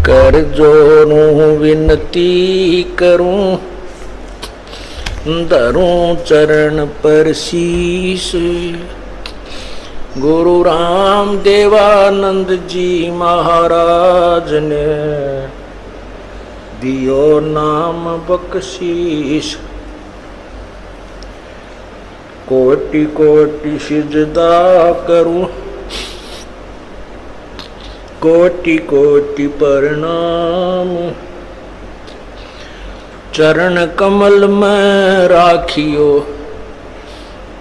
कर जोरूं विनती करूं, धरूं चरण पर शीश। गुरु राम देवानंद जी महाराज ने दियो नाम बख्शीश। कोटि कोटि सिजदा करूं, कोटि कोटि प्रणाम। चरण कमल में राखियो,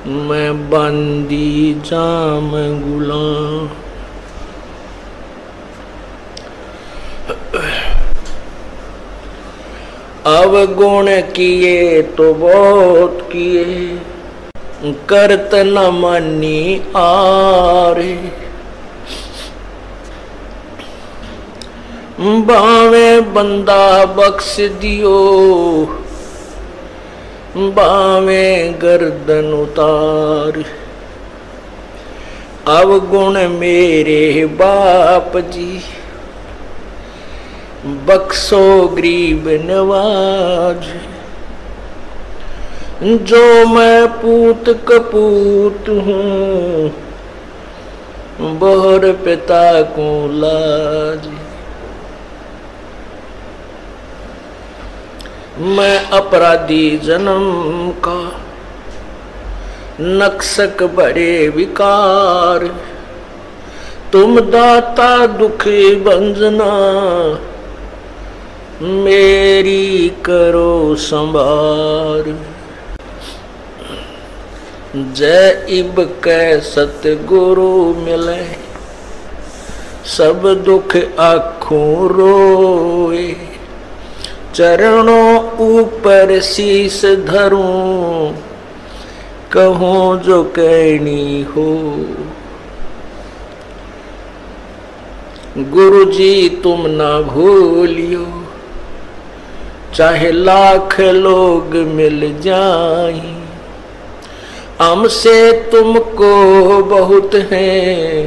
मैं बंदी जाम गुलाम। अवगुण किए तो बहुत किए, करत न मनी आरे। बावे बंदा बख्श दियो, बावे गर्दन उतार। अवगुण मेरे बाप जी, बख्शो गरीब नवाज। जो मैं पूत कपूत हूँ, बोहर पिता को लाज। मैं अपराधी जन्म का, नक्सक बड़े विकार। तुम दाता दुखी बंजना, मेरी करो संभार। जय इब कै सतगुरु मिले, सब दुख आँखों रोए। चरणों ऊपर शीस धरूं, कहूं जो कहनी हो। गुरु जी तुम ना भूलियो, चाहे लाख लोग मिल जाएं। हमसे तुमको बहुत है,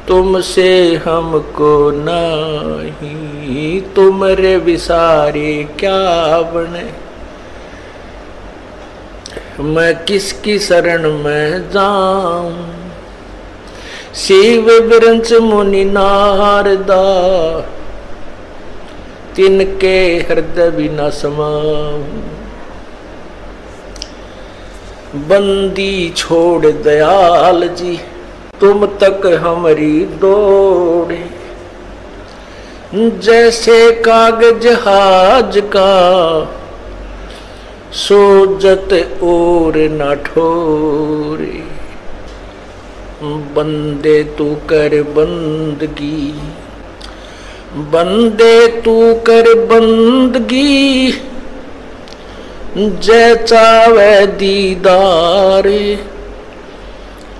तुमसे हमको नहीं। तुमरे विसारे क्या बने, मैं किसकी शरण में जाऊं। शिव विरंच मुनि नारदा, तिनके हृदय भी न समाऊं। बंदी छोड़ दयाल जी, तुम तक हमारी दौड़े। जैसे कागज हाज का, सोजत और न ठोरे। बंदे तू कर बंदगी, बंदे तू कर बंदगी। जय चावे दीदार,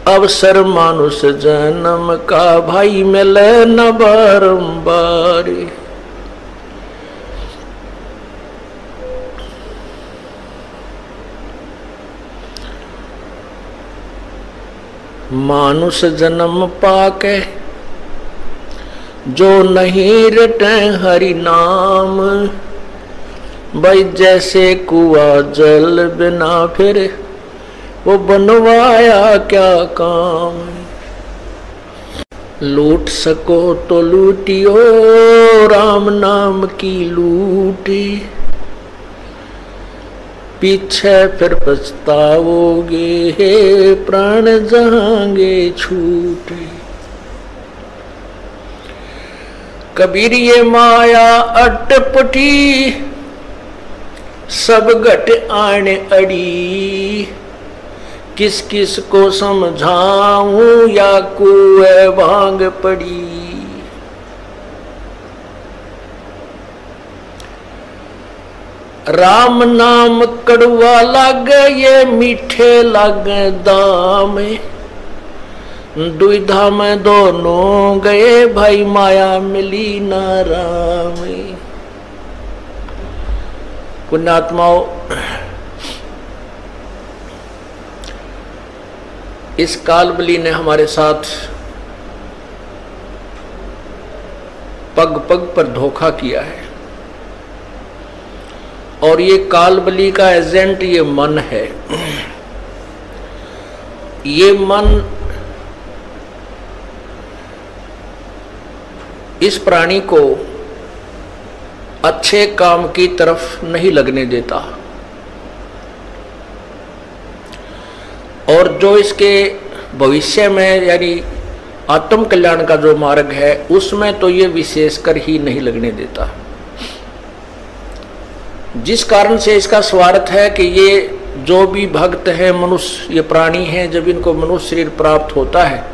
अवसर मानुष जन्म का भाई मिले न बारंबार। मानुष जन्म पाके, जो नहीं रटे हरि नाम। भाई जैसे कुआ जल बिना फिर, वो बनवाया क्या काम। लूट सको तो लूटियो, राम नाम की लूटी। पीछे फिर पछताओगे, हे प्राण जाएंगे छूटे। कबीर ये माया अटपटी, सब घट आने अड़ी। किस किस को समझाऊं, या कुएं भांग पड़ी। राम नाम कड़वा लागे, ये मीठे लागे दाम। दुविधा में दोनों गए, भाई माया मिली ना राम। पुण्यात्माओं, इस कालबली ने हमारे साथ पग पग पर धोखा किया है। और ये कालबली का एजेंट ये मन है। ये मन इस प्राणी को अच्छे काम की तरफ नहीं लगने देता, और जो इसके भविष्य में यानी आत्म कल्याण का जो मार्ग है उसमें तो ये विशेषकर ही नहीं लगने देता। जिस कारण से इसका स्वार्थ है कि ये जो भी भक्त है, मनुष्य ये प्राणी हैं, जब इनको मनुष्य शरीर प्राप्त होता है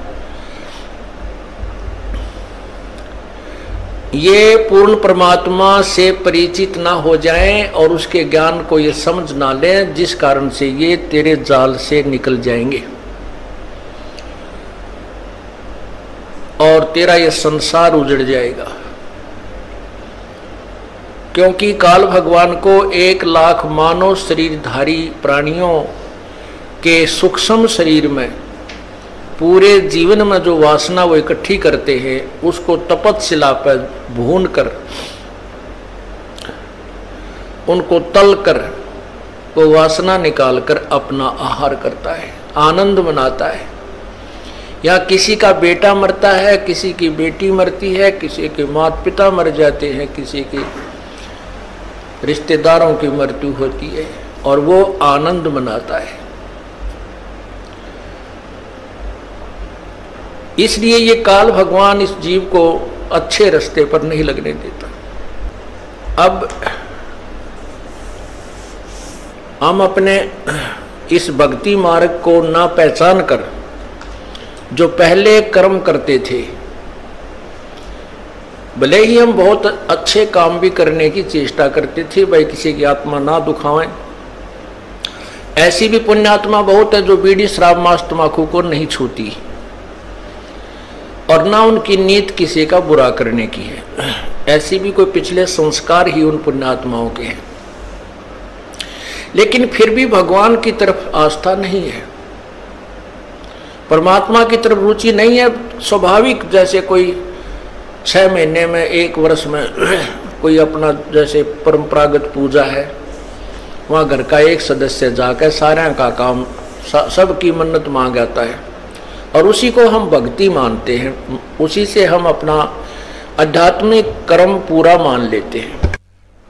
ये पूर्ण परमात्मा से परिचित ना हो जाएं और उसके ज्ञान को ये समझ ना लें, जिस कारण से ये तेरे जाल से निकल जाएंगे और तेरा ये संसार उजड़ जाएगा। क्योंकि काल भगवान को 1,00,000 मानव शरीरधारी प्राणियों के सूक्ष्म शरीर में पूरे जीवन में जो वासना वो इकट्ठी करते हैं उसको तपतशिला पर भून कर उनको तल कर वो वासना निकाल कर अपना आहार करता है, आनंद मनाता है। या किसी का बेटा मरता है, किसी की बेटी मरती है, किसी के माता पिता मर जाते हैं, किसी के रिश्तेदारों की मृत्यु होती है और वो आनंद मनाता है। इसलिए ये काल भगवान इस जीव को अच्छे रास्ते पर नहीं लगने देता। अब हम अपने इस भक्ति मार्ग को ना पहचान कर जो पहले कर्म करते थे, भले ही हम बहुत अच्छे काम भी करने की चेष्टा करते थे, भाई किसी की आत्मा ना दुखावें, ऐसी भी पुण्यात्मा बहुत है जो बीड़ी शराब मांस तंबाकू को नहीं छूती और ना उनकी नीयत किसी का बुरा करने की है। ऐसी भी कोई पिछले संस्कार ही उन पुण्यात्माओं के हैं, लेकिन फिर भी भगवान की तरफ आस्था नहीं है, परमात्मा की तरफ रुचि नहीं है। स्वाभाविक जैसे कोई 6 महीने में 1 वर्ष में कोई अपना जैसे परंपरागत पूजा है, वहाँ घर का एक सदस्य जाकर सारे का काम सबकी मन्नत मांग आता है और उसी को हम भक्ति मानते हैं, उसी से हम अपना आध्यात्मिक कर्म पूरा मान लेते हैं।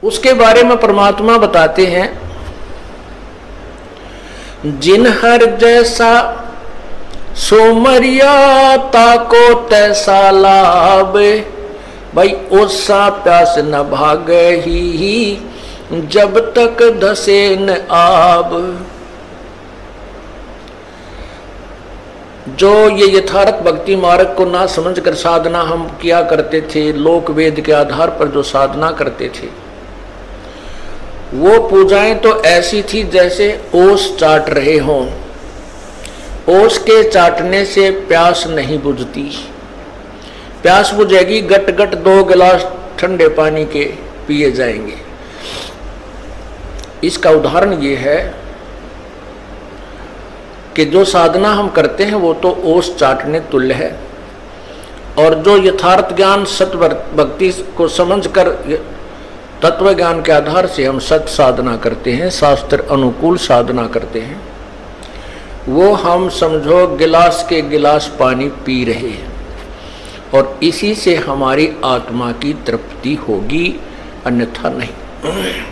उसके बारे में परमात्मा बताते हैं, जिन हर जैसा सोमरिया ताको तैसा लाभ, भाई ओसा प्यास न भागे ही जब तक धसे न आब। जो ये यथार्थ भक्ति मार्ग को ना समझकर साधना हम किया करते थे, लोक वेद के आधार पर जो साधना करते थे, वो पूजाएं तो ऐसी थी जैसे ओस चाट रहे हों। ओस के चाटने से प्यास नहीं बुझती, प्यास बुझेगी गट गट 2 गिलास ठंडे पानी के पिए जाएंगे। इसका उदाहरण ये है कि जो साधना हम करते हैं वो तो ओस चाटने तुल्य है, और जो यथार्थ ज्ञान सत्य भक्ति को समझकर तत्व ज्ञान के आधार से हम सत्य साधना करते हैं, शास्त्र अनुकूल साधना करते हैं, वो हम समझो गिलास के गिलास पानी पी रहे हैं और इसी से हमारी आत्मा की तृप्ति होगी, अन्यथा नहीं।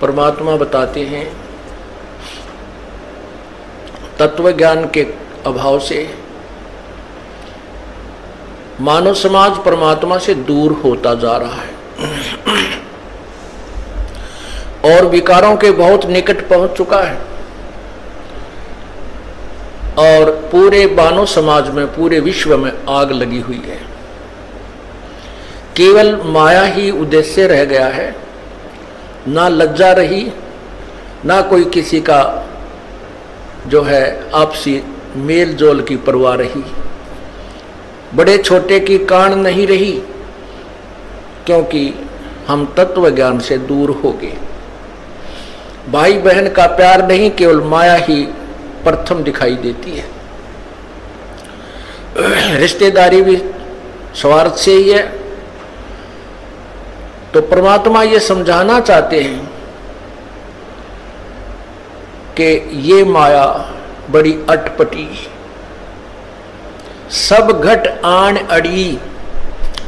परमात्मा बताते हैं तत्व ज्ञान के अभाव से मानव समाज परमात्मा से दूर होता जा रहा है और विकारों के बहुत निकट पहुंच चुका है, और पूरे मानव समाज में, पूरे विश्व में आग लगी हुई है। केवल माया ही उद्देश्य रह गया है, ना लज्जा रही, ना कोई किसी का जो है आपसी मेल जोल की परवाह रही, बड़े छोटे की कान नहीं रही, क्योंकि हम तत्व ज्ञान से दूर हो गए। भाई बहन का प्यार नहीं, केवल माया ही प्रथम दिखाई देती है। रिश्तेदारी भी स्वार्थ से ही है। तो परमात्मा ये समझाना चाहते हैं कि ये माया बड़ी अटपटी, सब घट आन अड़ी,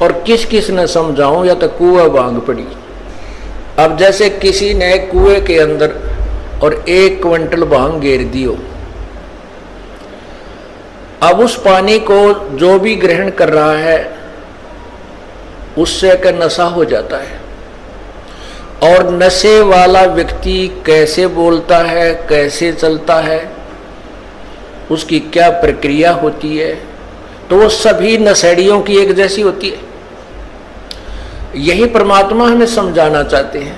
और किस किस ने समझाऊं, या तो कुआं भांग पड़ी। अब जैसे किसी ने कुएं के अंदर और 1 क्विंटल भांग घेर दियो, अब उस पानी को जो भी ग्रहण कर रहा है उससे का नशा हो जाता है। और नशे वाला व्यक्ति कैसे बोलता है, कैसे चलता है, उसकी क्या प्रक्रिया होती है, तो वो सभी नशेड़ियों की एक जैसी होती है। यही परमात्मा हमें समझाना चाहते हैं।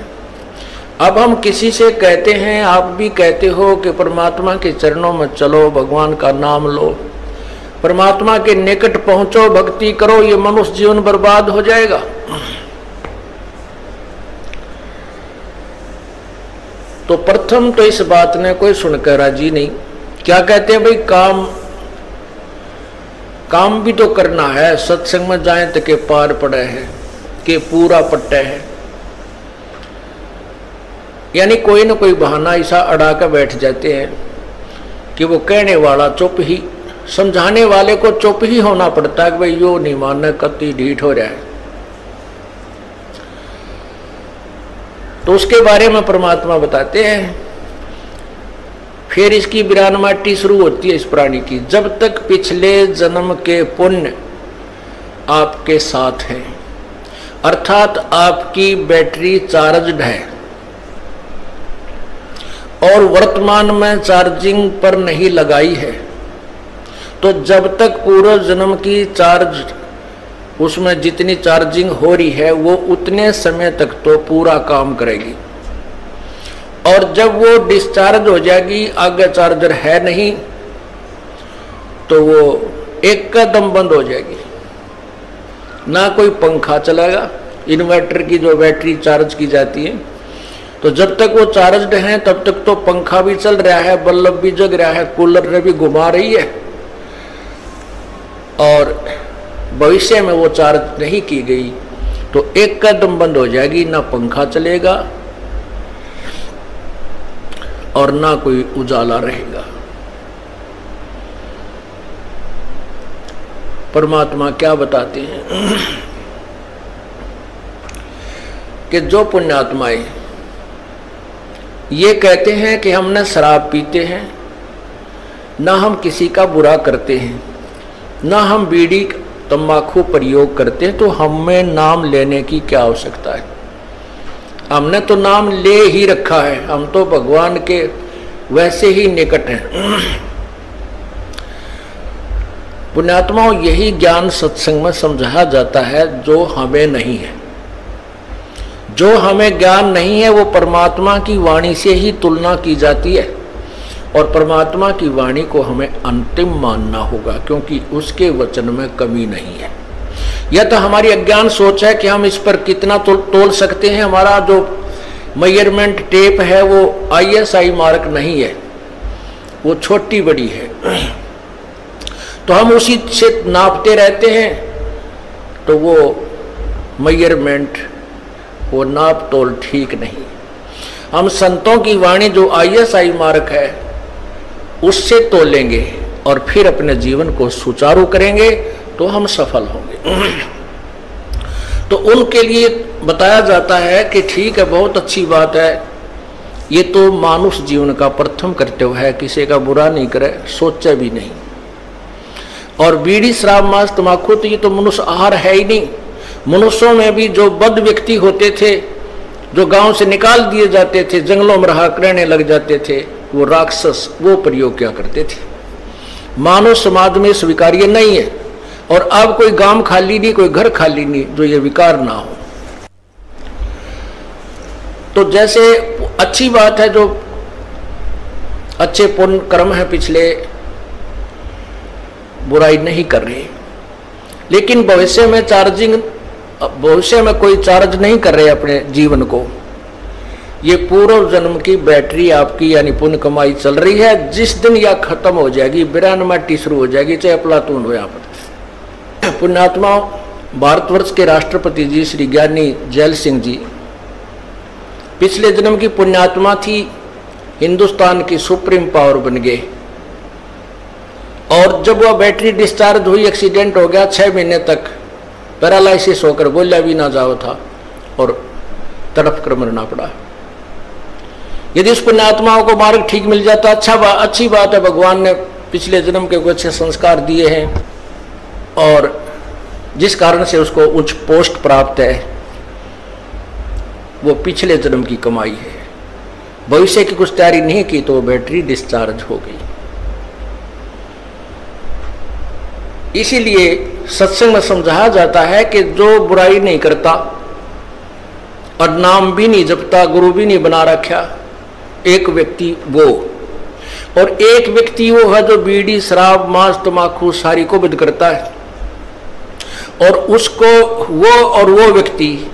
अब हम किसी से कहते हैं, आप भी कहते हो कि परमात्मा के चरणों में चलो, भगवान का नाम लो, परमात्मा के निकट पहुंचो, भक्ति करो, ये मनुष्य जीवन बर्बाद हो जाएगा। तो प्रथम तो इस बात ने कोई सुनकर राजी नहीं। क्या कहते हैं भाई, काम भी तो करना है, सत्संग में जाए तो के पार पड़े है, के पूरा पट्टे है। यानी कोई ना कोई बहाना ऐसा अड़ा कर बैठ जाते हैं कि वो कहने वाला चुप ही, समझाने वाले को चुप ही होना पड़ता है कि भाई यो नहीं मानना, कति ढीठ हो रहा है। तो उसके बारे में परमात्मा बताते हैं। फिर इसकी विरानमाटी शुरू होती है इस प्राणी की। जब तक पिछले जन्म के पुण्य आपके साथ है, अर्थात आपकी बैटरी चार्जड है और वर्तमान में चार्जिंग पर नहीं लगाई है, तो जब तक पूर्व जन्म की चार्ज, उसमें जितनी चार्जिंग हो रही है वो उतने समय तक तो पूरा काम करेगी। और जब वो डिस्चार्ज हो जाएगी, आगे चार्जर है नहीं, तो वो एक कदम बंद हो जाएगी। ना कोई पंखा चलेगा, इन्वर्टर की जो बैटरी चार्ज की जाती है, तो जब तक वो चार्जड है तब तक तो पंखा भी चल रहा है, बल्ब भी जग रहा है, कूलर भी घुमा रही है। और भविष्य में वो चार्ज नहीं की गई तो एक कदम बंद हो जाएगी, ना पंखा चलेगा और ना कोई उजाला रहेगा। परमात्मा क्या बताते हैं कि जो पुण्यात्माएं ये कहते हैं कि हमने शराब पीते हैं, ना हम किसी का बुरा करते हैं, ना हम बीड़ी तंबाकू प्रयोग करते हैं, तो हमें नाम लेने की क्या आवश्यकता है? हमने तो नाम ले ही रखा है, हम तो भगवान के वैसे ही निकट हैं। पुण्यात्माओं, यही ज्ञान सत्संग में समझाया जाता है जो हमें नहीं है। जो हमें ज्ञान नहीं है वो परमात्मा की वाणी से ही तुलना की जाती है, और परमात्मा की वाणी को हमें अंतिम मानना होगा, क्योंकि उसके वचन में कमी नहीं है। यह तो हमारी अज्ञान सोच है कि हम इस पर कितना तोल सकते हैं। हमारा जो मेजरमेंट टेप है वो ISI मार्क नहीं है, वो छोटी बड़ी है, तो हम उसी से नापते रहते हैं, तो वो मेजरमेंट, वो नाप तोल ठीक नहीं। हम संतों की वाणी जो ISI मार्क है उससे तोलेंगे और फिर अपने जीवन को सुचारू करेंगे तो हम सफल होंगे। तो उनके लिए बताया जाता है कि ठीक है, बहुत अच्छी बात है, ये तो मानुष जीवन का प्रथम कर्तव्य है, किसी का बुरा नहीं करे, सोचे भी नहीं। और बीड़ी शराब मांस तम्बाकू तो ये तो मनुष्य आहार है ही नहीं। मनुष्यों में भी जो बद्ध व्यक्ति होते थे, जो गांव से निकाल दिए जाते थे, जंगलों में रहा रहने लग जाते थे, वो राक्षस वो प्रयोग क्या करते थे। मानव समाज में स्वीकार्य नहीं है, और अब कोई गांव खाली नहीं, कोई घर खाली नहीं जो ये विकार ना हो। तो जैसे अच्छी बात है, जो अच्छे पुण्य कर्म है पिछले, बुराई नहीं कर रहे, लेकिन भविष्य में कोई चार्ज नहीं कर रहे अपने जीवन को, ये पूर्व जन्म की बैटरी आपकी यानी पुण्य कमाई चल रही है। जिस दिन यह खत्म हो जाएगी, बिरान माटी शुरू हो जाएगी, चाहे अफलातून हो। यहाँ पर पुण्यात्मा भारतवर्ष के राष्ट्रपति जी श्री ज्ञानी जैल सिंह जी पिछले जन्म की पुण्यात्मा थी, हिंदुस्तान की सुप्रीम पावर बन गए। और जब वह बैटरी डिस्चार्ज हुई, एक्सीडेंट हो गया, 6 महीने तक पैरालाइसिस होकर बोला भी ना जाओ था और तड़प कर मरना पड़ा। यदि उस पुण्यात्माओं को मार्ग ठीक मिल जाता, अच्छी बात है, भगवान ने पिछले जन्म के कुछ अच्छे संस्कार दिए हैं और जिस कारण से उसको उच्च पोस्ट प्राप्त है, वो पिछले जन्म की कमाई है। भविष्य की कुछ तैयारी नहीं की तो बैटरी डिस्चार्ज हो गई। इसीलिए सत्संग में समझाया जाता है कि जो बुराई नहीं करता और नाम भी नहीं जपता, गुरु भी नहीं बना रखा, एक व्यक्ति वो, और एक व्यक्ति वो है जो बीड़ी शराब मांस तमाकू सारी को बंद करता है, और उसको वो व्यक्ति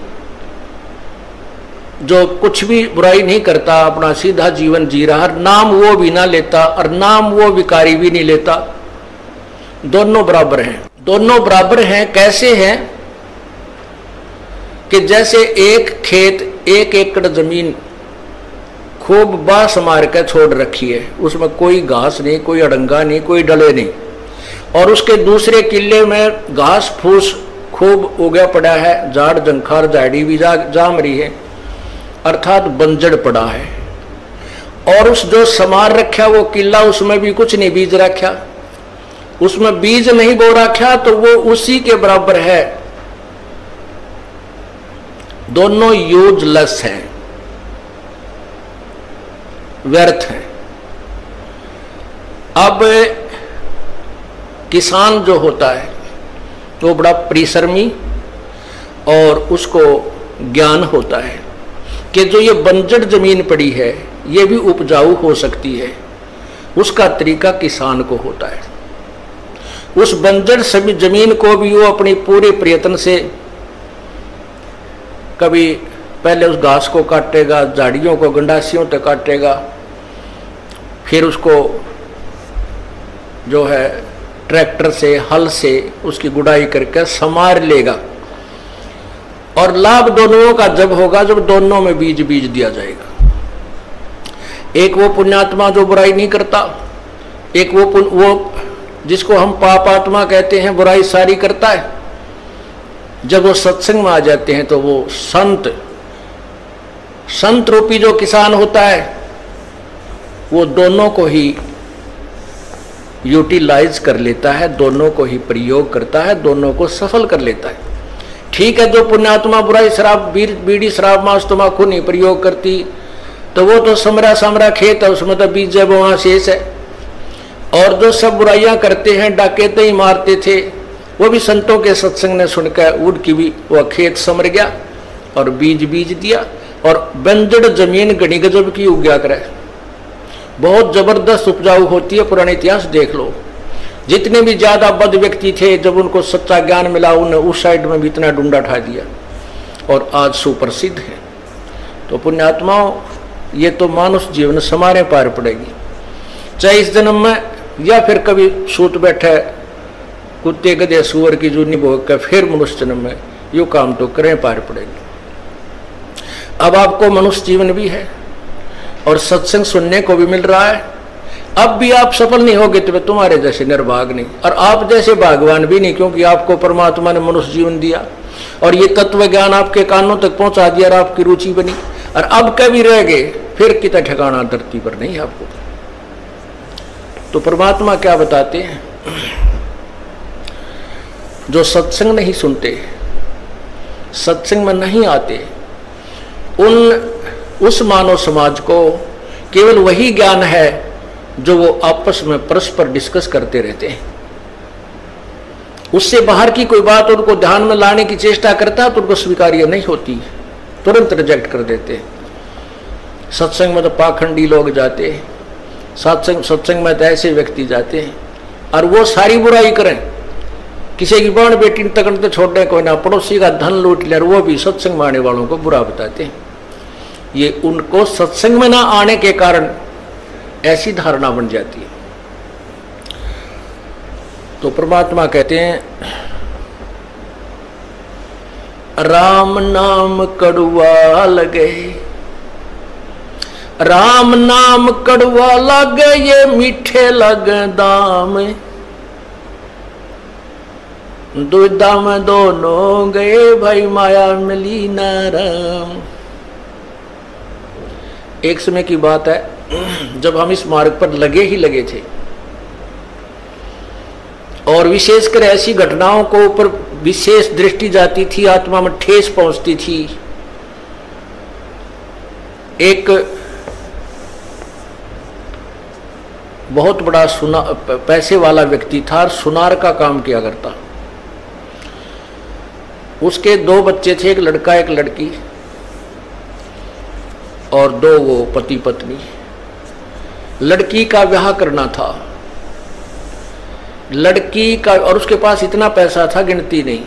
जो कुछ भी बुराई नहीं करता, अपना सीधा जीवन जी रहा, नाम वो भी ना लेता और नाम वो विकारी भी नहीं लेता, दोनों बराबर हैं। दोनों बराबर हैं कैसे हैं कि जैसे एक खेत 1 एकड़ जमीन खूब बांस मार के छोड़ रखी है, उसमें कोई घास नहीं, कोई अड़ंगा नहीं, कोई डले नहीं, और उसके दूसरे किले में घास फूस खूब उगा पड़ा है, झाड़ जंखार झाड़ी भी जाम रही है, अर्थात बंजर पड़ा है। और उस जो समार रखा वो किला, उसमें भी कुछ नहीं बीज रखा, उसमें बीज नहीं बो रखा, तो वो उसी के बराबर है। दोनों यूजलेस हैं, व्यर्थ हैं। अब किसान जो होता है वो बड़ा परिश्रमी और उसको ज्ञान होता है कि जो ये बंजर जमीन पड़ी है ये भी उपजाऊ हो सकती है, उसका तरीका किसान को होता है। उस बंजर सभी जमीन को भी वो अपनी पूरे प्रयत्न से कभी पहले उस घास को काटेगा, झाड़ियों को गंडासियों तक काटेगा, फिर उसको जो है ट्रैक्टर से हल से उसकी गुड़ाई करके समार लेगा। और लाभ दोनों का जब होगा जब दोनों में बीज दिया जाएगा। एक वो पुण्यात्मा जो बुराई नहीं करता, एक वो जिसको हम पापात्मा कहते हैं, बुराई सारी करता है। जब वो सत्संग में आ जाते हैं तो वो संत रूपी जो किसान होता है वो दोनों को ही यूटिलाइज कर लेता है, दोनों को ही प्रयोग करता है, दोनों को सफल कर लेता है। ठीक है, जो पुण्यात्मा बुराई शराब बीड़ी शराब मांस तम्बाकू नहीं प्रयोग करती तो वो तो समरा खेत है, उसमें तो बीज बोना शेष है। और जो सब बुराइयां करते हैं, डाकैते ही मारते थे, वो भी संतों के सत्संग ने सुनकर उनकी भी वह खेत समर गया और बीज दिया। और बंजर जमीन घनी गजब की उग्या करे, बहुत जबरदस्त उपजाऊ होती है। पुराने इतिहास देख लो, जितने भी ज्यादा बद व्यक्ति थे जब उनको सच्चा ज्ञान मिला उन्हें उस साइड में भी इतना डूंडा ठा दिया और आज सुप्रसिद्ध है। तो पुण्यात्माओं, ये तो मानुष जीवन समारे पार पड़ेगी, चाहे इस जन्म में या फिर कभी सूत बैठे कुत्ते गधे सुअर की जूनी भोग कर फिर मनुष्य जन्म में, यो काम तो करें पार पड़ेगी। अब आपको मनुष्य जीवन भी है और सत्संग सुनने को भी मिल रहा है। अब भी आप सफल नहीं होगे तो तुम्हारे जैसे निर्भाग नहीं, और आप जैसे भागवान भी नहीं, क्योंकि आपको परमात्मा ने मनुष्य जीवन दिया और ये तत्व ज्ञान आपके कानों तक पहुंचा दिया और आपकी रुचि बनी। और अब कभी रह गए फिर कितना ठिकाना धरती पर नहीं आपको। तो परमात्मा क्या बताते हैं, जो सत्संग नहीं सुनते, सत्संग में नहीं आते, उस मानव समाज को केवल वही ज्ञान है जो वो आपस में परस्पर डिस्कस करते रहते हैं। उससे बाहर की कोई बात उनको ध्यान में लाने की चेष्टा करता है तो उनको स्वीकार्य नहीं होती, तुरंत रिजेक्ट कर देते हैं। सत्संग में तो पाखंडी लोग जाते हैं, सत्संग में तो ऐसे व्यक्ति जाते हैं और वो सारी बुराई करें, किसी की बहन बेटी तक तो छोड़ने को ना, पड़ोसी का धन लूट ले, वो भी सत्संग में आने वालों को बुरा बताते हैं। ये उनको सत्संग में ना आने के कारण ऐसी धारणा बन जाती है। तो परमात्मा कहते हैं राम नाम कड़वा लगे, राम नाम कड़वा लगे, ये मीठे लगे दाम, दुविधा में दोनों गए, भाई माया मिली न राम। एक समय की बात है जब हम इस मार्ग पर लगे ही लगे थे और विशेषकर ऐसी घटनाओं को ऊपर विशेष दृष्टि जाती थी, आत्मा में ठेस पहुंचती थी। एक बहुत बड़ा पैसे वाला व्यक्ति था, सुनार का काम किया करता। उसके 2 बच्चे थे, एक लड़का एक लड़की, और 2 वो पति पत्नी। लड़की का ब्याह करना था, लड़की का, और उसके पास इतना पैसा था गिनती नहीं।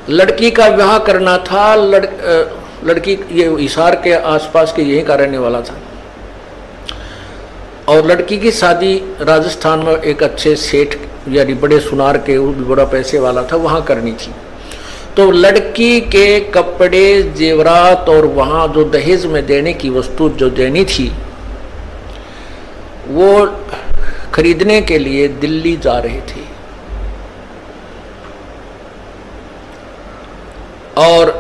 लड़की का ब्याह करना था, लड़की ये हिसार के आसपास के यहीं का रहने वाला था, और लड़की की शादी राजस्थान में एक अच्छे सेठ यानी बड़े सुनार के, वो भी बड़ा पैसे वाला था, वहां करनी थी। तो लड़की के कपड़े जेवरात और वहां जो दहेज में देने की वस्तु जो देनी थी वो खरीदने के लिए दिल्ली जा रहे थे। और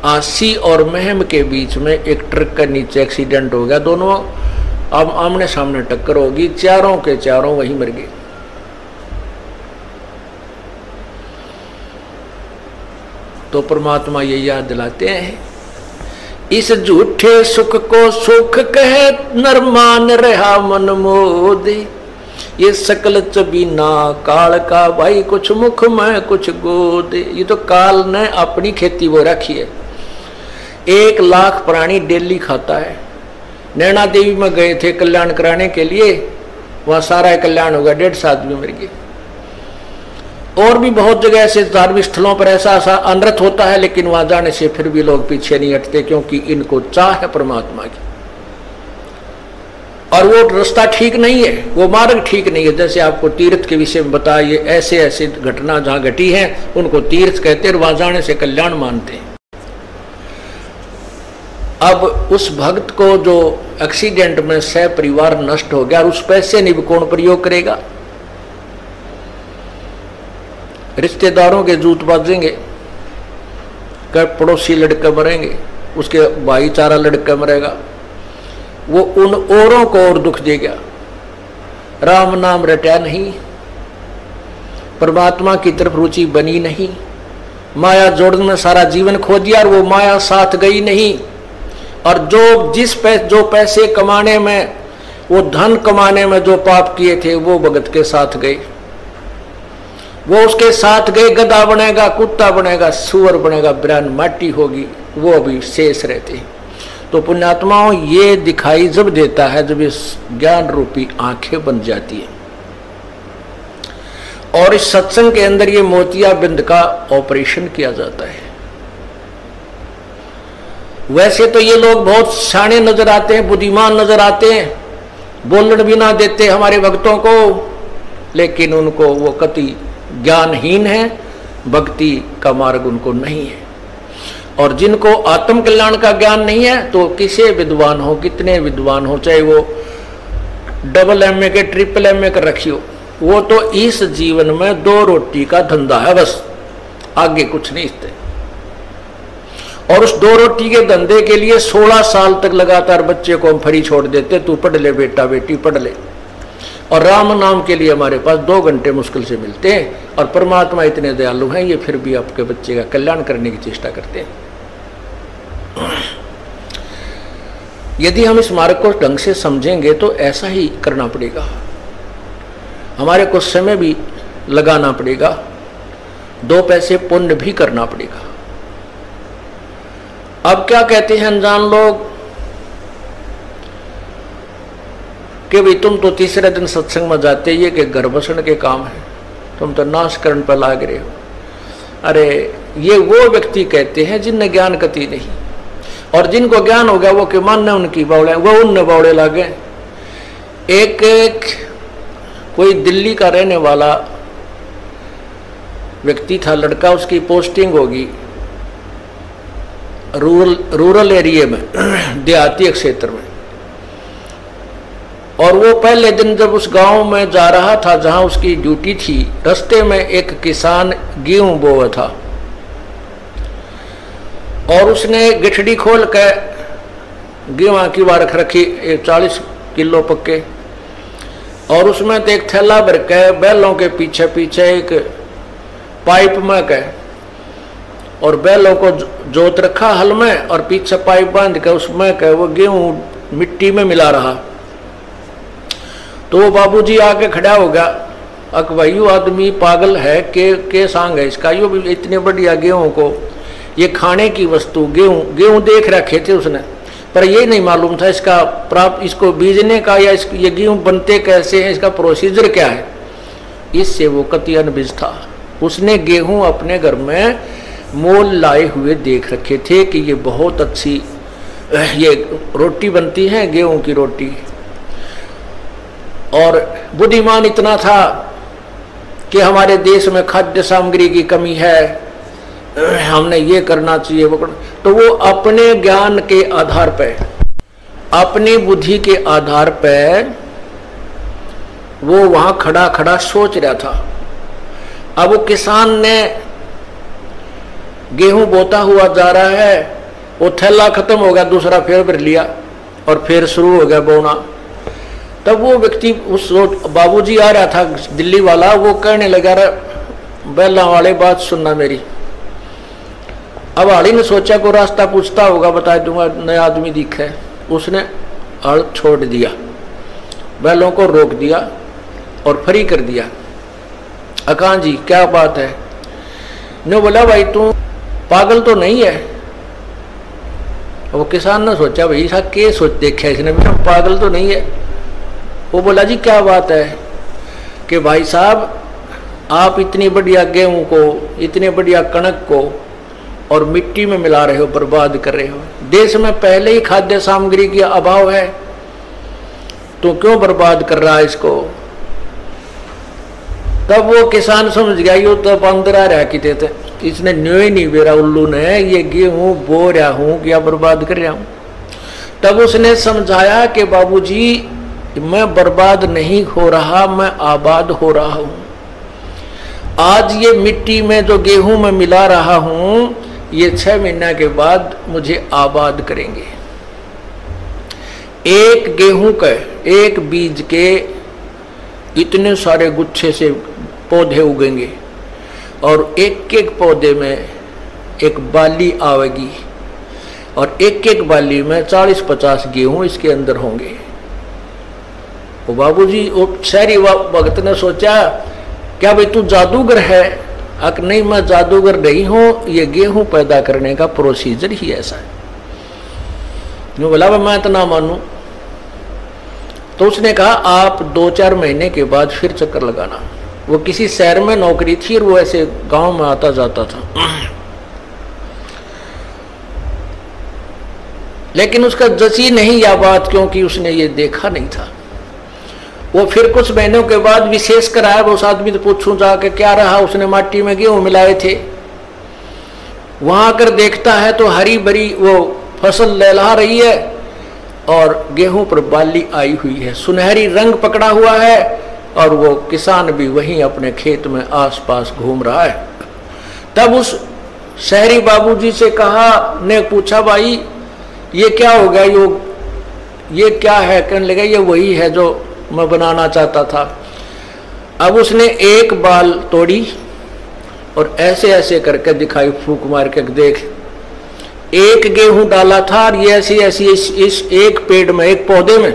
आसी और महम के बीच में एक ट्रक के नीचे एक्सीडेंट हो गया, दोनों आमने सामने टक्कर होगी, चारों के चारों वहीं मर गए। तो परमात्मा ये याद दिलाते हैं, इस झूठे सुख को सुख कहे नर मान रहा मन मोदे, ये सकल चबीना काल का भाई, कुछ मुख में कुछ गोदे। ये तो काल ने अपनी खेती वो रखी है। 1 लाख प्राणी डेली खाता है। नैना देवी में गए थे कल्याण कराने के लिए, वहां सारा कल्याण होगा, 150 आदमी मर गए। और भी बहुत जगह ऐसे धार्मिक स्थलों पर ऐसा अनर्थ होता है, लेकिन वहां जाने से फिर भी लोग पीछे नहीं हटते, क्योंकि इनको चाह है परमात्मा की। और वो रास्ता ठीक नहीं है, वो मार्ग ठीक नहीं है। जैसे आपको तीर्थ के विषय में बताया, ये ऐसे ऐसे घटना जहां घटी है उनको तीर्थ कहते हैं, वहां जाने से कल्याण मानते हैं। अब उस भक्त को जो एक्सीडेंट में परिवार नष्ट हो गया, और उस पैसे नहीं कौन प्रयोग करेगा? रिश्तेदारों के जूत बाजेंगे, पड़ोसी लड़के मरेंगे, उसके भाईचारा लड़का मरेगा, वो उन औरों को और दुख देगा। राम नाम रटा नहीं, परमात्मा की तरफ रुचि बनी नहीं, माया जोड़ने में सारा जीवन खो दिया, और वो माया साथ गई नहीं। और जो पैसे कमाने में, वो धन कमाने में जो पाप किए थे, वो भगत के साथ गए, वो उसके साथ गए। गधा बनेगा, कुत्ता बनेगा, सुअर बनेगा, बिरान माटी होगी, वो अभी शेष रहते। तो पुण्यात्माओं, ये दिखाई जब देता है जब इस ज्ञान रूपी आंखें बन जाती है, और इस सत्संग के अंदर ये मोतियाबिंद का ऑपरेशन किया जाता है। वैसे तो ये लोग बहुत शाणे नजर आते हैं, बुद्धिमान नजर आते हैं, बोलने भी ना देते हमारे भक्तों को, लेकिन उनको वो कति ज्ञानहीन है, भक्ति का मार्ग उनको नहीं है। और जिनको आत्म कल्याण का ज्ञान नहीं है, तो किसे विद्वान हो, कितने विद्वान हो, चाहे वो डबल MA के ट्रिपल MA कर रखी हो, वो तो इस जीवन में 2 रोटी का धंधा है बस, आगे कुछ नहीं इससे। और उस 2 रोटी के धंधे के लिए 16 साल तक लगातार बच्चे को हम फ्री छोड़ देते, तू पढ़ ले बेटा, बेटी पढ़ ले। और राम नाम के लिए हमारे पास 2 घंटे मुश्किल से मिलते हैं, और परमात्मा इतने दयालु हैं, ये फिर भी आपके बच्चे का कल्याण करने की चेष्टा करते हैं। यदि हम इस मार्ग को ढंग से समझेंगे तो ऐसा ही करना पड़ेगा, हमारे को समय भी लगाना पड़ेगा, 2 पैसे पुण्य भी करना पड़ेगा। अब क्या कहते हैं अनजान लोग कि भाई तुम तो तीसरे दिन सत्संग में जाते, ये कि घर बसण के काम है, तुम तो नाश करण पर लाग रहे हो। अरे ये वो व्यक्ति कहते हैं जिनने ज्ञान कति नहीं, और जिनको ज्ञान हो गया वो के मानने उनकी बावड़े, वो उनने बावड़े लागे। एक कोई दिल्ली का रहने वाला व्यक्ति था, लड़का, उसकी पोस्टिंग होगी रूरल एरिया में, देहाती क्षेत्र में। और वो पहले दिन जब उस गांव में जा रहा था जहां उसकी ड्यूटी थी, रास्ते में एक किसान गेहूं बोया था और उसने गिठड़ी खोल के गेहूं की वारख रखी 40 किलो पक्के, और उसमें तो एक थैला भर के बैलों के पीछे पीछे एक पाइप में के, और बैलों को जोत रखा हल में और पीछे पाइप बांध के उसमें के वो गेहूं मिट्टी में मिला रहा। तो वो बाबूजी आके खड़ा हो गया, अक भाई यू आदमी पागल है के सांग है इसका, यो भी इतने बढ़िया गेहूं को, ये खाने की वस्तु गेहूं देख रखे थे उसने, पर ये नहीं मालूम था इसका प्राप्त, इसको बीजने का या ये गेहूं बनते कैसे हैं, इसका प्रोसीजर क्या है। इससे वो कति अनभिज था। उसने गेहूं अपने घर में मोल लाए हुए देख रखे थे कि ये बहुत अच्छी ये रोटी बनती है, गेहूं की रोटी। और बुद्धिमान इतना था कि हमारे देश में खाद्य सामग्री की कमी है, हमने ये करना चाहिए वो करना। तो वो अपने ज्ञान के आधार पे, अपनी बुद्धि के आधार पे वो वहां खड़ा खड़ा सोच रहा था। अब वो किसान ने गेहूं बोता हुआ जा रहा है, वो थैला खत्म हो गया, दूसरा फिर भर लिया और फिर शुरू हो गया बोना। तब वो व्यक्ति, उस बाबूजी आ रहा था दिल्ली वाला, वो कहने लगा, बैला वाले बात सुनना मेरी। अब हाड़ी ने सोचा को रास्ता पूछता होगा, बता दूंगा, नया आदमी दिखा है। उसने हल छोड़ दिया, बैलों को रोक दिया और फ्री कर दिया। अकान जी क्या बात है? ने बोला भाई तू पागल तो नहीं है? वो किसान ने सोचा भाई ऐसा के सोच देखा इसने, पागल तो नहीं है। वो बोला जी क्या बात है? कि भाई साहब आप इतनी बढ़िया गेहूं को, इतने बढ़िया कणक को और मिट्टी में मिला रहे हो, बर्बाद कर रहे हो। देश में पहले ही खाद्य सामग्री की अभाव है, तो क्यों बर्बाद कर रहा है इसको? तब वो किसान समझ गया यो तो पंद्रह रहा कि थे, इसने न्यो ही नहीं बेरा उल्लू ने, ये गेहूं बो रहा हूं क्या बर्बाद कर रहा हूं। तब उसने समझाया कि बाबूजी मैं बर्बाद नहीं हो रहा, मैं आबाद हो रहा हूं। आज ये मिट्टी में जो गेहूं में मिला रहा हूं, ये 6 महीने के बाद मुझे आबाद करेंगे। एक गेहूं के, एक बीज के इतने सारे गुच्छे से पौधे उगेंगे और एक एक पौधे में एक बाली आवेगी और एक एक बाली में 40-50 गेहूं इसके अंदर होंगे। वो बाबूजी, वो शहरी भगत ने सोचा क्या भाई तू जादूगर है? अक नहीं, मैं जादूगर नहीं हूं, ये गेहूं पैदा करने का प्रोसीजर ही ऐसा है। मैं बोला मैं इतना मानूं। तो उसने कहा आप 2-4 महीने के बाद फिर चक्कर लगाना। वो किसी शहर में नौकरी थी और वो ऐसे गांव में आता जाता था, लेकिन उसका जची नहीं यह बात, क्योंकि उसने ये देखा नहीं था। वो फिर कुछ महीनों के बाद विशेष कराया, उस आदमी से पूछूं जाके क्या रहा, उसने माटी में गेहूं मिलाए थे। वहां आकर देखता है तो हरी भरी वो फसल लहला रही है और गेहूं पर बाली आई हुई है, सुनहरी रंग पकड़ा हुआ है, और वो किसान भी वहीं अपने खेत में आसपास घूम रहा है। तब उस शहरी बाबूजी से कहा, ने पूछा भाई ये क्या हो गया, ये क्या है? कहने लगा ये वही है जो मैं बनाना चाहता था। अब उसने एक बाल तोड़ी और ऐसे ऐसे करके दिखाई, फूंक मार के, देख एक गेहूं डाला था और ये ऐसी ऐसी इस एक पेड़ में, एक पौधे में,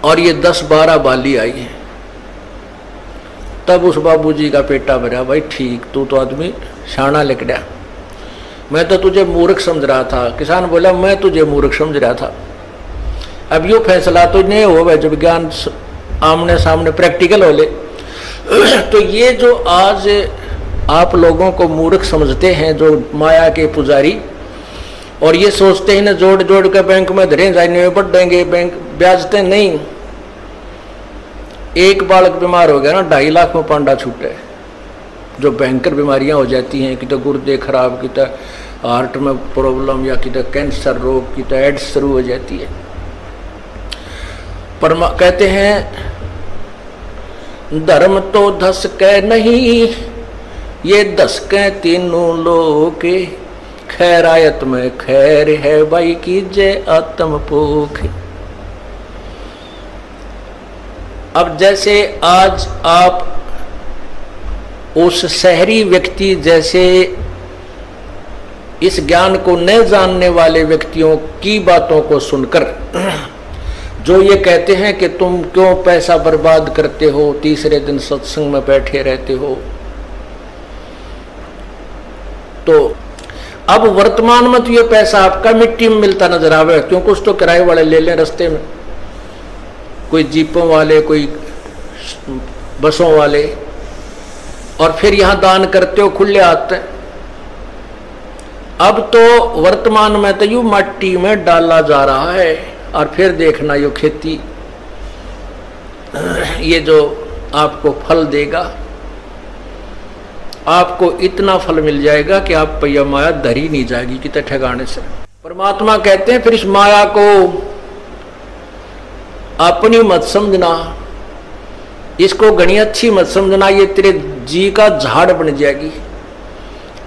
और ये 10-12 बाली आई है। तब उस बाबूजी का पेटा भरा, भाई ठीक, तू तो आदमी शाना लिकड़ा, मैं तो तुझे मूर्ख समझ रहा था। किसान बोला मैं तुझे मूर्ख समझ रहा था। अब यो फैसला तो नहीं हो भाई, जब ज्ञान आमने सामने प्रैक्टिकल हो ले। तो ये जो आज आप लोगों को मूर्ख समझते हैं जो माया के पुजारी, और ये सोचते हैं ना जोड़ जोड़ के बैंक में धरे जाने बढ़ देंगे, बैंक ब्याजते नहीं। एक बालक बीमार हो गया ना 2.5 लाख में पांडा छूटे। जो भयंकर बीमारियां हो जाती हैं, कि तो गुर्दे खराब, कि तो हार्ट में प्रॉब्लम, या कि तो कैंसर रोग, कि तो एड्स शुरू हो जाती है। कहते हैं धर्म तो धस के नहीं, ये धस के तीनों लोग, खैरायत में खैर है भाई कीजे आत्म पोख। अब जैसे आज आप उस शहरी व्यक्ति जैसे इस ज्ञान को न जानने वाले व्यक्तियों की बातों को सुनकर जो ये कहते हैं कि तुम क्यों पैसा बर्बाद करते हो, तीसरे दिन सत्संग में बैठे रहते हो, तो अब वर्तमान में तो ये पैसा आपका मिट्टी में मिलता नजर आवे, क्यों कुछ तो किराए वाले ले लें रास्ते में, कोई जीपों वाले, कोई बसों वाले, और फिर यहां दान करते हो खुले आते। अब तो वर्तमान में तो यू मट्टी में डाला जा रहा है, और फिर देखना यो खेती ये जो आपको फल देगा, आपको इतना फल मिल जाएगा कि आप पे यह माया धरी नहीं जाएगी कितने ठिकाने से। परमात्मा कहते हैं फिर इस माया को अपनी मत समझना, इसको घनी अच्छी मत समझना, ये तेरे जी का झाड़ बन जाएगी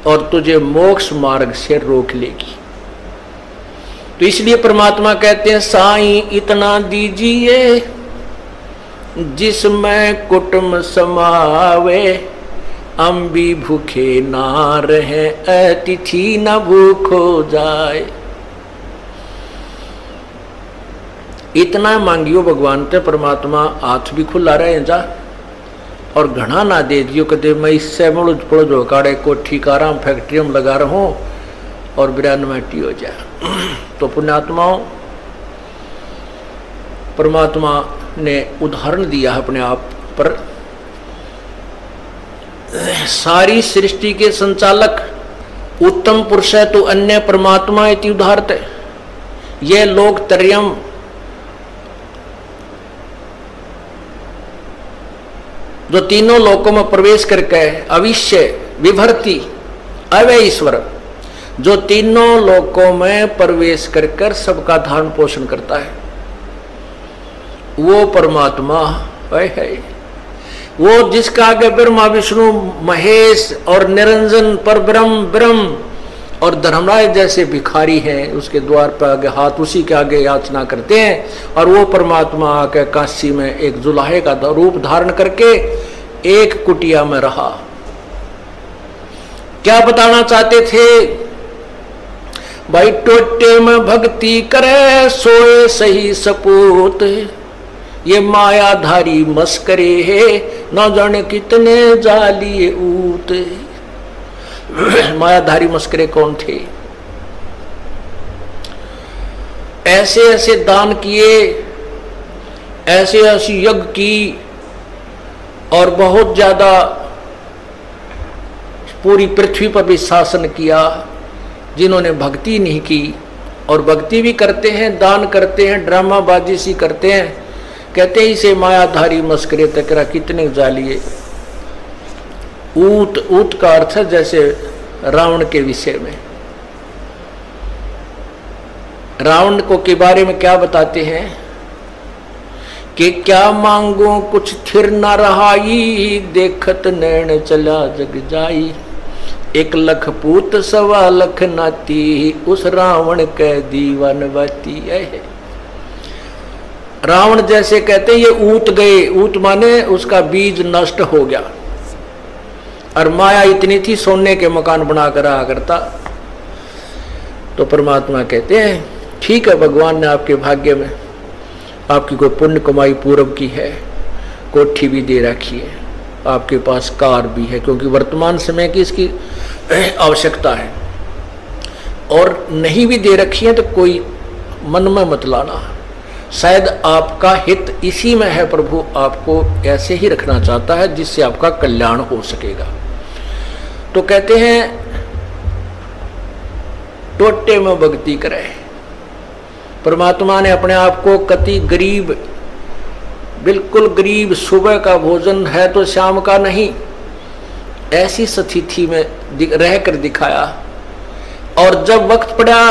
और तुझे मोक्ष मार्ग से रोक लेगी। तो इसलिए परमात्मा कहते हैं साईं इतना दीजिए जिसमें कुटुंब समावे, हम भी भूखे ना रहे अतिथि न भूखो जाए। इतना मांगियो भगवान ते, परमात्मा हाथ भी खुला रहे जा, और घना ना दे दियो कदे मैं इससे मुड़ पड़ो जो काड़े कोठी काराम फैक्ट्री में लगा रहा हूं और बिरान माटी हो जाए। तो पुण्यात्माओं, परमात्मा ने उदाहरण दिया अपने आप पर। सारी सृष्टि के संचालक उत्तम पुरुष है तो अन्य परमात्मा इति उदाहरते। ये लोग त्रयम जो तीनों लोकों में प्रवेश करके अविश्य विभर्ति अव्यय ईश्वर, जो तीनों लोकों में प्रवेश कर सबका धारण पोषण करता है, वो परमात्मा है। वो जिसका आगे ब्रह्मा विष्णु महेश और निरंजन पर ब्रह्म और धर्मराज जैसे भिखारी हैं, उसके द्वार पर आगे हाथ उसी के आगे याचना करते हैं, और वो परमात्मा आके काशी में एक जुलाहे का रूप धारण करके एक कुटिया में रहा। क्या बताना चाहते थे भाई? टोटे में भक्ति करे सोए सही सपूत, ये मायाधारी मस्करे है न जाने कितने जालिए ऊत। मायाधारी मस्करे कौन थे? ऐसे ऐसे दान किए, ऐसे ऐसी यज्ञ की, और बहुत ज्यादा पूरी पृथ्वी पर भी शासन किया, जिन्होंने भक्ति नहीं की। और भक्ति भी करते हैं, दान करते हैं, ड्रामाबाजी सी करते हैं, कहते हैं इसे मायाधारी मस्करे तकरा कितने जालिए ऊत। ऊत का अर्थ है जैसे रावण के विषय में, रावण को के बारे में क्या बताते हैं कि क्या मांगो कुछ थिर न रहाई, देखत नैन चला जग जाई, 1 लाख पूत 1.25 लाख नाती, उस रावण के दीवान बाती है। रावण जैसे कहते ये ऊत गए, ऊत माने उसका बीज नष्ट हो गया, और माया इतनी थी सोने के मकान बना कर रहा करता। तो परमात्मा कहते हैं ठीक है, भगवान ने आपके भाग्य में आपकी कोई पुण्य कमाई पूर्व की है, कोठी भी दे रखी है, आपके पास कार भी है, क्योंकि वर्तमान समय की इसकी आवश्यकता है, और नहीं भी दे रखी है तो कोई मन में मत लाना, शायद आपका हित इसी में है। प्रभु आपको ऐसे ही रखना चाहता है जिससे आपका कल्याण हो सकेगा। तो कहते हैं टोटे में भक्ति करे। परमात्मा ने अपने आप को कति गरीब, बिल्कुल गरीब, सुबह का भोजन है तो शाम का नहीं, ऐसी स्थिति में रहकर दिखाया। और जब वक्त पड़ा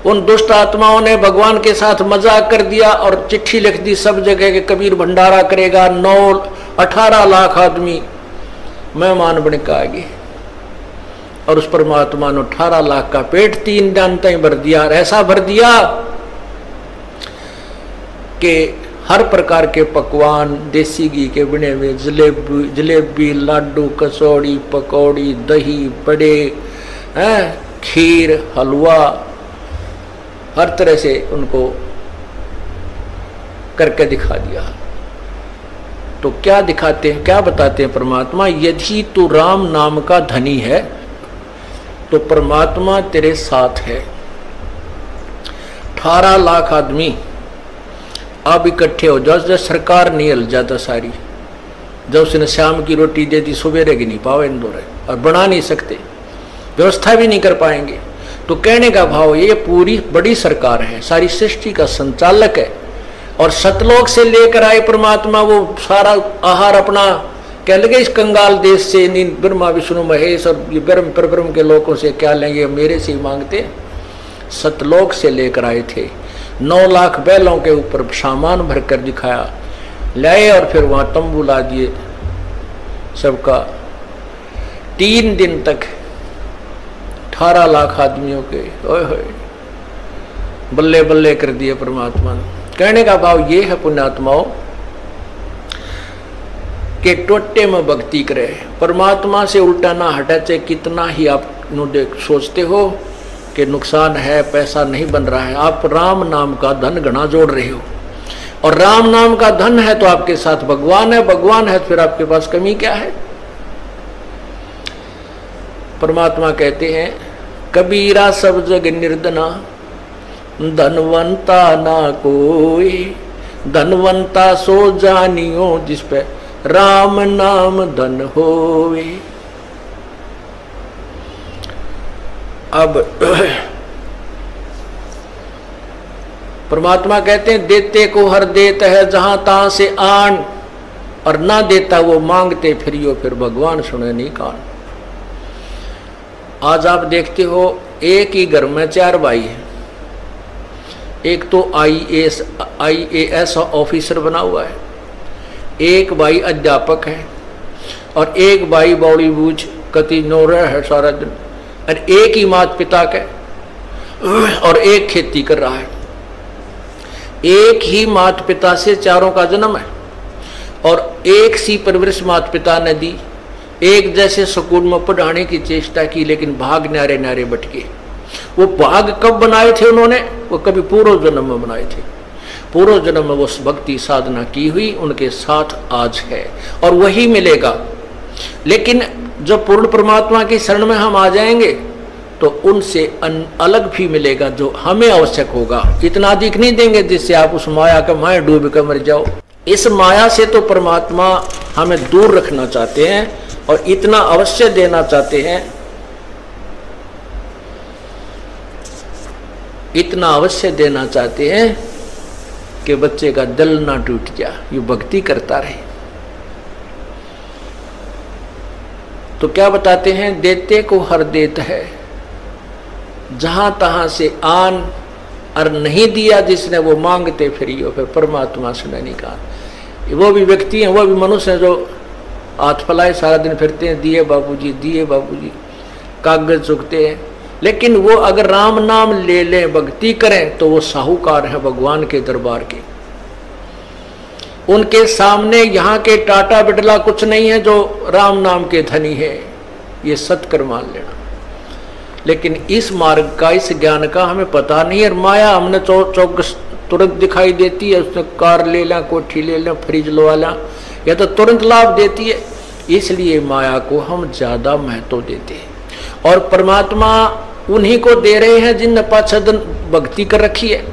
उन दुष्ट आत्माओं ने भगवान के साथ मजाक कर दिया और चिट्ठी लिख दी सब जगह के कबीर भंडारा करेगा, 18 लाख आदमी मेहमान बन के आएंगे। और उस परमात्मा ने 18 लाख का पेट 3 दिन तक भर दिया। और ऐसा भर दिया कि हर प्रकार के पकवान, देसी घी के बने हुए जलेबी, लाडू, कचौड़ी, पकौड़ी, दही, बड़े, खीर, हलवा, हर तरह से उनको करके दिखा दिया। तो क्या दिखाते हैं, क्या बताते हैं परमात्मा? यदि तू राम नाम का धनी है तो परमात्मा तेरे साथ है। 18 लाख आदमी अब इकट्ठे हो जाओ, जब सरकार नहीं हिल जाता सारी, जब उसने शाम की रोटी दे दी सवेरे की नहीं पावे इंदौर, और बना नहीं सकते, व्यवस्था भी नहीं कर पाएंगे। तो कहने का भाव ये पूरी बड़ी सरकार है, सारी सृष्टि का संचालक है, और सतलोक से लेकर आए परमात्मा वो सारा आहार अपना कह लगे इस कंगाल देश से, ब्रह्मा विष्णु महेश और ये ब्रह्म परब्रह्म के लोगों से क्या लेंगे, मेरे से ही मांगते। सतलोक से लेकर आए थे, 9 लाख बैलों के ऊपर सामान भर कर दिखाया, लाए और फिर वहां तंबू ला दिए सबका। 3 दिन तक 18 लाख आदमियों के ओए होए बल्ले बल्ले कर दिए परमात्मा ने। कहने का भाव ये है पुण्यात्माओं के टोटे में भक्ति करे, परमात्मा से उल्टा ना हटा। चाहे कितना ही आप सोचते हो कि नुकसान है, पैसा नहीं बन रहा है, आप राम नाम का धन घना जोड़ रहे हो, और राम नाम का धन है तो आपके साथ भगवान है, भगवान है तो फिर आपके पास कमी क्या है? परमात्मा कहते हैं कबीरा सब जग निर्धना, धनवंता ना कोई, धनवंता सो जानियो जिस पे राम नाम धन होवे। अब परमात्मा कहते हैं देते को हर देत है जहां तहां से आन, और ना देता वो मांगते फिरियो फिर भगवान सुने नहीं कान। आज आप देखते हो एक ही घर में 4 भाई हैं, एक तो IAS ऑफिसर बना हुआ है, एक भाई अध्यापक है, और एक भाई बॉडी बूझ कति नोरा है सारा दिन, और एक ही माता पिता के, और एक खेती कर रहा है। एक ही माता पिता से चारों का जन्म है, और एक सी परवरिश माता पिता ने दी, एक जैसे स्कूल में पढ़ाने की चेष्टा की, लेकिन भाग न्यारे न्यारे भटके। वो भाग कब बनाए थे उन्होंने? वो कभी पूर्व जन्म में बनाए थे। पूर्व जन्म में वो भक्ति साधना की हुई उनके साथ आज है, और वही मिलेगा। लेकिन जब पूर्ण परमात्मा की शरण में हम आ जाएंगे तो उनसे अलग भी मिलेगा जो हमें आवश्यक होगा। इतना अधिक नहीं देंगे जिससे आप उस माया का माया डूब कर मर जाओ। इस माया से तो परमात्मा हमें दूर रखना चाहते हैं, और इतना अवश्य देना चाहते हैं, इतना अवश्य देना चाहते हैं कि बच्चे का दिल ना टूट जाए, ये भक्ति करता रहे। तो क्या बताते हैं? देते को हर देत है जहां तहां से आन, और नहीं दिया जिसने वो मांगते फिरियो फिर परमात्मा सुने नहीं कहा। वो भी व्यक्ति हैं, वो भी मनुष्य हैं जो हाथ फैलाए सारा दिन फिरते हैं, दिए बाबूजी दिए बाबूजी, कागज चुकते हैं। लेकिन वो अगर राम नाम ले लें, भक्ति करें, तो वो साहूकार है भगवान के दरबार के। उनके सामने यहाँ के टाटा बिटला कुछ नहीं है जो राम नाम के धनी है, ये सत्कर मान लेना। लेकिन इस मार्ग का, इस ज्ञान का हमें पता नहीं है। माया हमने चौकस तुरंत दिखाई देती है, उसने कार ले लें, कोठी ले लें, फ्रिज लगा लें, या तो तुरंत लाभ देती है, इसलिए माया को हम ज्यादा महत्व देते हैं। और परमात्मा उन्हीं को दे रहे हैं जिनने 5 भक्ति कर रखी है,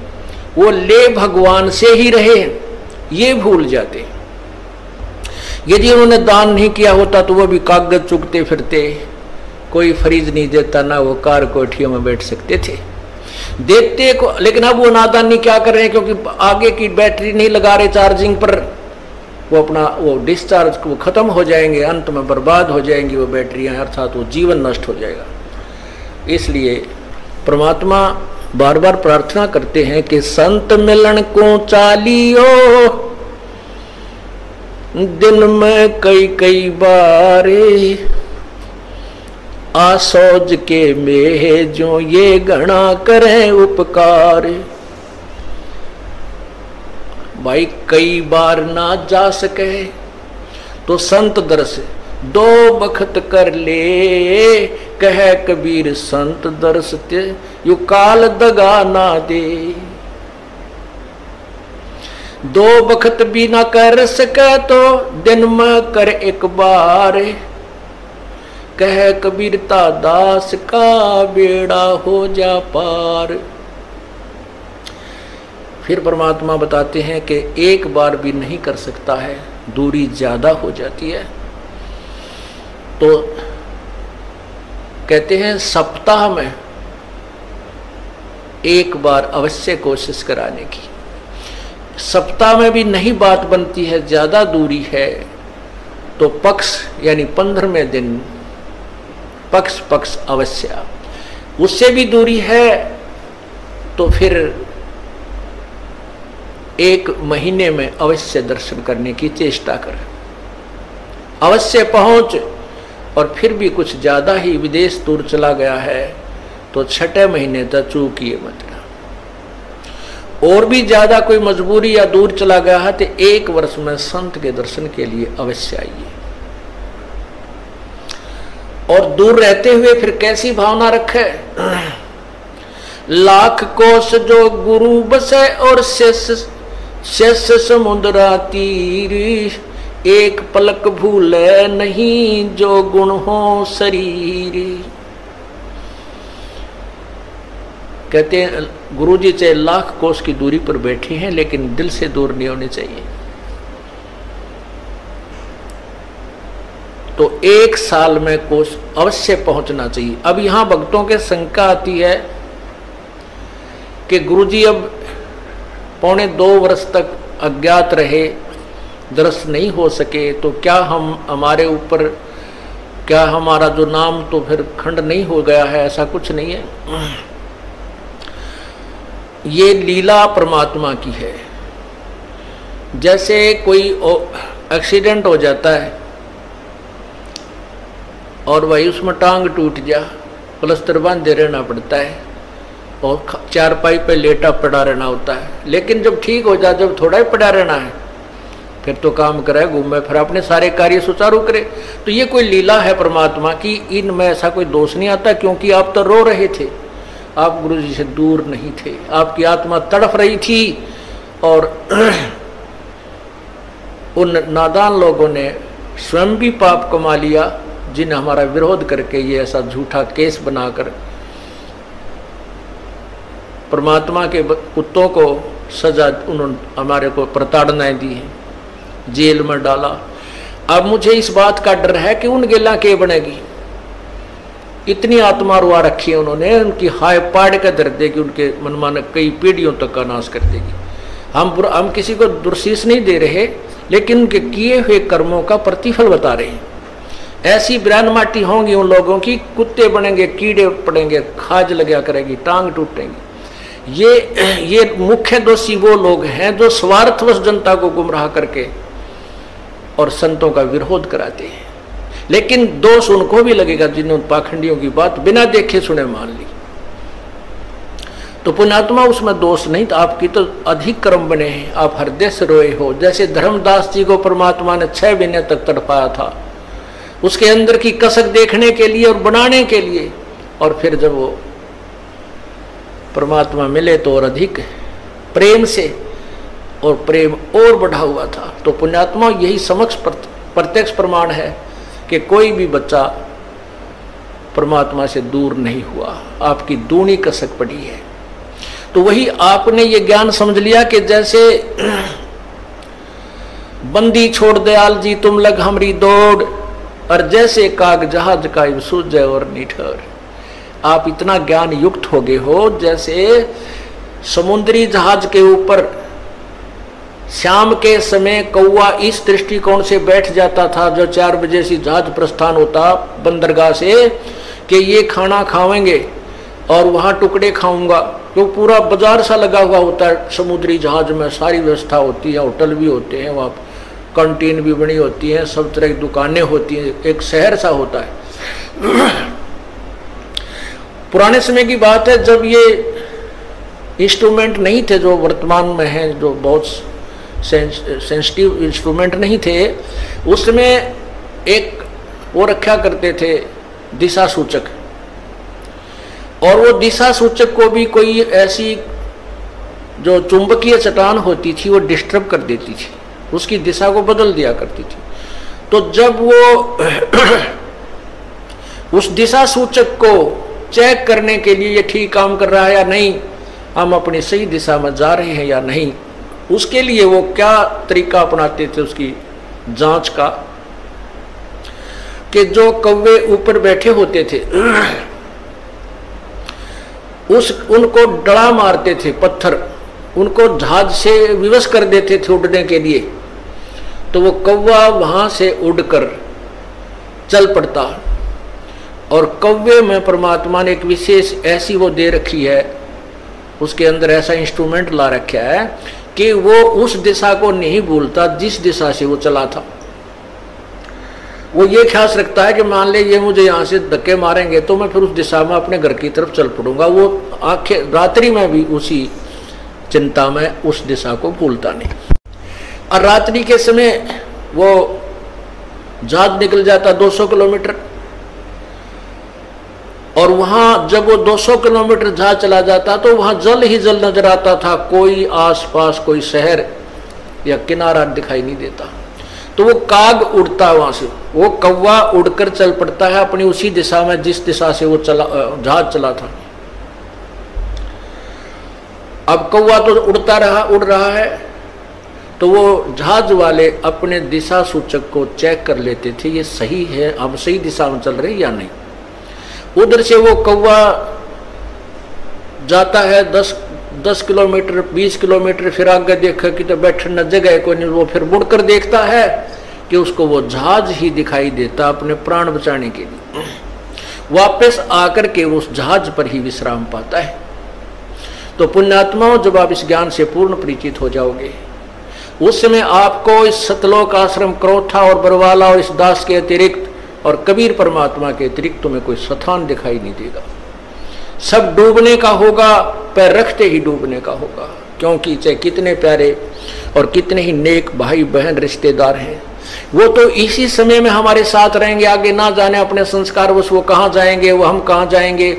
वो ले भगवान से ही रहे हैं, ये भूल जाते। यदि उन्होंने दान नहीं किया होता तो वो भी कागज चुगते फिरते, कोई फ्रिज नहीं देता, ना वो कार कोठियों में बैठ सकते थे, देखते को। लेकिन अब वो नादानी क्या कर रहे हैं, क्योंकि आगे की बैटरी नहीं लगा रहे चार्जिंग पर, वो अपना वो डिस्चार्ज वो खत्म हो जाएंगे, अंत में बर्बाद हो जाएंगी वो बैटरियां, अर्थात वो जीवन नष्ट हो जाएगा। इसलिए परमात्मा बार बार प्रार्थना करते हैं कि संत मिलन को चालियो, दिन में कई कई बारे, आसोज के में जो ये गणा करें उपकार। भाई कई बार ना जा सके तो संत दर्श दो बखत कर ले, कह कबीर संत दर्श ते यू काल दगा ना दे। दो बखत भी ना कर सके तो दिन में कर एक बार, कह कबीरता दास का बेड़ा हो जा पार। फिर परमात्मा बताते हैं कि एक बार भी नहीं कर सकता है, दूरी ज्यादा हो जाती है, तो कहते हैं सप्ताह में एक बार अवश्य कोशिश कराने की। सप्ताह में भी नहीं बात बनती है, ज्यादा दूरी है, तो पक्ष यानी 15वें दिन पक्ष अवश्य। उससे भी दूरी है तो फिर एक महीने में अवश्य दर्शन करने की चेष्टा कर, अवश्य पहुंच। और फिर भी कुछ ज्यादा ही विदेश दूर चला गया है तो 6 महीने तक चूकिए मत। और भी ज्यादा कोई मजबूरी या दूर चला गया है तो 1 वर्ष में संत के दर्शन के लिए अवश्य आइए। और दूर रहते हुए फिर कैसी भावना रखे, लाख कोस जो गुरु बसे और शेष समुद्रा तीर, एक पलक भूले नहीं जो गुण हो शरीर। कहते हैं गुरुजी चाहे लाख कोस की दूरी पर बैठे हैं लेकिन दिल से दूर नहीं होने चाहिए। तो 1 साल में कोस अवश्य पहुंचना चाहिए। अब यहां भक्तों के शंका आती है कि गुरुजी अब 1.25 वर्ष तक अज्ञात रहे, दर्शन नहीं हो सके, तो क्या हमारे ऊपर क्या हमारा जो नाम तो फिर खंड नहीं हो गया है? ऐसा कुछ नहीं है, ये लीला परमात्मा की है। जैसे कोई एक्सीडेंट हो जाता है और भाई उसमें टांग टूट जा, प्लास्टर बांधे रहना पड़ता है और चारपाई पे लेटा पड़ा रहना होता है। लेकिन जब ठीक हो जाए, जब थोड़ा ही पड़ा रहना है, फिर तो काम करे, घूमे, फिर अपने सारे कार्य सुचारू करे। तो ये कोई लीला है परमात्मा की, इनमें ऐसा कोई दोष नहीं आता। क्योंकि आप तो रो रहे थे, आप गुरु जी से दूर नहीं थे, आपकी आत्मा तड़फ रही थी। और उन नादान लोगों ने स्वयं भी पाप कमा लिया, जिन्हें हमारा विरोध करके ये ऐसा झूठा केस बनाकर परमात्मा के कुत्तों को सजा उन्होंने हमारे को प्रताड़नाएं दी है, जेल में डाला। अब मुझे इस बात का डर है कि उन गेला के बनेगी। इतनी आत्मा रुआ रखी है उन्होंने, उनकी हाय पाड़ का दर देगी, उनके मनमान कई पीढ़ियों तक का नाश कर देगी। हम किसी को दुर्शीष नहीं दे रहे, लेकिन उनके किए हुए कर्मों का प्रतिफल बता रहे हैं। ऐसी बिरान माटी होंगी उन लोगों की, कुत्ते बनेंगे, कीड़े पड़ेंगे, खाज लगा करेगी, टांग टूटेंगी। ये मुख्य दोषी वो लोग हैं जो स्वार्थवश जनता को गुमराह करके और संतों का विरोध कराते हैं। लेकिन दोष उनको भी लगेगा जिन्होंने पाखंडियों की बात बिना देखे सुने मान ली। तो पुण्यात्मा उसमें दोष नहीं था, आपकी तो अधिक कर्म बने हैं, आप हृदय से रोए हो। जैसे धर्मदास जी को परमात्मा ने 6 महीने तक तड़पाया था, उसके अंदर की कसक देखने के लिए और बनाने के लिए। और फिर जब वो परमात्मा मिले तो और अधिक प्रेम से, और प्रेम और बढ़ा हुआ था। तो पुण्यात्मा यही समक्ष प्रत्यक्ष प्रमाण है कि कोई भी बच्चा परमात्मा से दूर नहीं हुआ, आपकी दूनी कसक पड़ी है। तो वही आपने ये ज्ञान समझ लिया कि जैसे बंदी छोड़ दयाल जी तुम लग हमरी दौड़, और जैसे काग जहाज का सूझे और निठर। आप इतना ज्ञान युक्त हो गए हो जैसे समुद्री जहाज के ऊपर शाम के समय कौवा इस दृष्टिकोण से बैठ जाता था जो 4 बजे से जहाज प्रस्थान होता बंदरगाह से, कि ये खाना खाएंगे और वहां टुकड़े खाऊंगा। तो पूरा बाजार सा लगा हुआ होता है समुद्री जहाज में, सारी व्यवस्था होती है, होटल भी होते हैं, वहाँ कैंटीन भी बनी होती है, सब तरह की दुकानें होती हैं, एक शहर सा होता है। पुराने समय की बात है जब ये इंस्ट्रूमेंट नहीं थे जो वर्तमान में हैं, जो बहुत सेंसिटिव इंस्ट्रूमेंट नहीं थे, उसमें एक वो रखा करते थे दिशा सूचक, और वो दिशा सूचक को भी कोई ऐसी जो चुंबकीय चट्टान होती थी वो डिस्टर्ब कर देती थी, उसकी दिशा को बदल दिया करती थी। तो जब वो उस दिशा सूचक को चेक करने के लिए ये ठीक काम कर रहा है या नहीं, हम अपनी सही दिशा में जा रहे हैं या नहीं, उसके लिए वो क्या तरीका अपनाते थे उसकी जांच का, कि जो कौवे ऊपर बैठे होते थे उनको डड़ा मारते थे पत्थर, उनको जहाज से विवश कर देते थे उड़ने के लिए, तो वो कौवा वहां से उड़कर चल पड़ता। और कौवे में परमात्मा ने एक विशेष ऐसी वो दे रखी है, उसके अंदर ऐसा इंस्ट्रूमेंट ला रखा है कि वो उस दिशा को नहीं भूलता जिस दिशा से वो चला था। वो ये ख्याल रखता है कि मान ले ये मुझे यहाँ से धक्के मारेंगे तो मैं फिर उस दिशा में अपने घर की तरफ चल पड़ूंगा। वो आंखें रात्रि में भी उसी चिंता में उस दिशा को भूलता नहीं। और रात्रि के समय वो जहाज निकल जाता 200 किलोमीटर, और वहां जब वो 200 किलोमीटर जहाज चला जाता तो वहां जल ही जल नजर आता था, कोई आसपास कोई शहर या किनारा दिखाई नहीं देता। तो वो काग उड़ता वहां से, वो कौवा उड़कर चल पड़ता है अपनी उसी दिशा में जिस दिशा से वो जहाज चला था। अब कौवा तो उड़ रहा है, तो वो जहाज वाले अपने दिशा सूचक को चेक कर लेते थे, ये सही है, हम सही दिशा में चल रहे या नहीं। उधर से वो कौवा जाता है 10 किलोमीटर 20 किलोमीटर, फिर आगे देखा कि तो बैठने जगह कोई नहीं, वो फिर मुड़कर देखता है कि उसको वो जहाज ही दिखाई देता अपने प्राण बचाने के लिए। वापस आकर के उस जहाज पर ही विश्राम पाता है। तो पुण्यात्माओं, जब आप इस ज्ञान से पूर्ण परिचित हो जाओगे, उस समय आपको इस सतलोक आश्रम क्रोथा और बरवाला और इस दास के अतिरिक्त और कबीर परमात्मा के अतिरिक्त तुम्हें कोई स्थान दिखाई नहीं देगा। सब डूबने का होगा, पैर रखते ही डूबने का होगा, क्योंकि चाहे कितने प्यारे और कितने ही नेक भाई बहन रिश्तेदार हैं, वो तो इसी समय में हमारे साथ रहेंगे। आगे ना जाने अपने संस्कार बस वो कहाँ जाएंगे, वो हम कहाँ जाएंगे,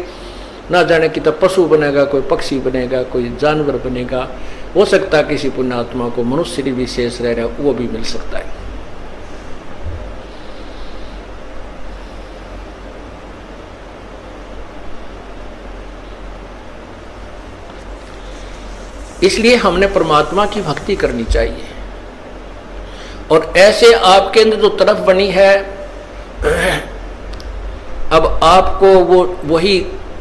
ना जाने कि तब पशु बनेगा, कोई पक्षी बनेगा, कोई जानवर बनेगा। हो सकता है किसी पुण्यात्मा को मनुष्य विशेष रह रहा वो भी मिल सकता है। इसलिए हमने परमात्मा की भक्ति करनी चाहिए। और ऐसे आपके अंदर जो तरफ बनी है, अब आपको वो वही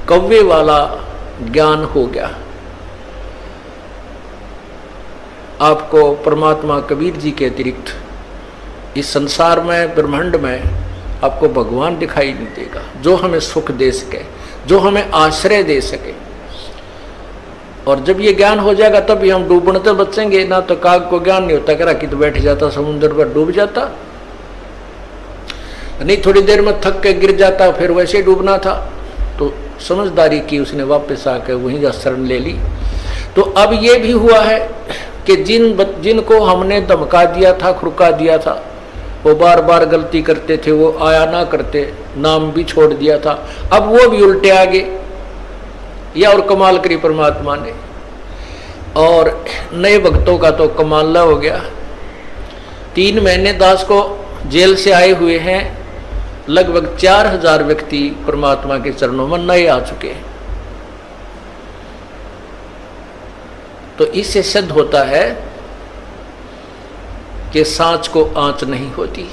कौवे वाला ज्ञान हो गया। आपको परमात्मा कबीर जी के अतिरिक्त इस संसार में ब्रह्मांड में आपको भगवान दिखाई नहीं देगा, जो हमें सुख दे सके, जो हमें आश्रय दे सके। और जब ये ज्ञान हो जाएगा तब भी हम डूबने तो बचेंगे ना। तो काग को ज्ञान नहीं होता, करा कि तो बैठ जाता समुद्र पर, डूब जाता नहीं, थोड़ी देर में थक के गिर जाता, फिर वैसे डूबना था। तो समझदारी की उसने, वापस आकर वहीं जा शरण ले ली। तो अब ये भी हुआ है कि जिनको हमने धमका दिया था, खुरका दिया था, वो बार बार गलती करते थे, वो आया ना करते, नाम भी छोड़ दिया था, अब वो भी उल्टे आ गए। या और कमाल करी परमात्मा ने। और नए भक्तों का तो कमाल हो गया। 3 महीने दास को जेल से आए हुए हैं, लगभग 4000 व्यक्ति परमात्मा के चरणों में नए आ चुके हैं। तो इससे सिद्ध होता है कि सांच को आंच नहीं होती,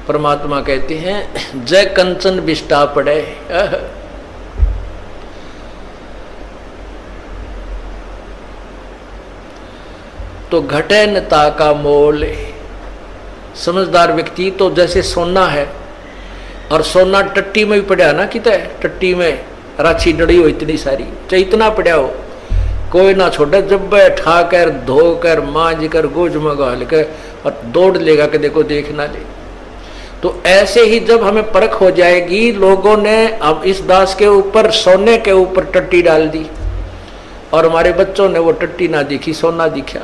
परमात्मा कहते हैं जय कंचन बिष्टा पड़े। तो घटे नता का मोल। समझदार व्यक्ति तो जैसे सोना है, और सोना टट्टी में भी पड़ा ना, कितना टट्टी में राछी डड़ी हो इतनी सारी, चाहे इतना पड़ा हो, कोई ना छोड़े, जब ठा कर धो कर मांझ कर गोज मंगा लेकर और दौड़ लेगा कि देखो देख ना ले। तो ऐसे ही जब हमें परख हो जाएगी, लोगों ने अब इस दास के ऊपर सोने के ऊपर टट्टी डाल दी और हमारे बच्चों ने वो टट्टी ना दिखी, सोना दिखा।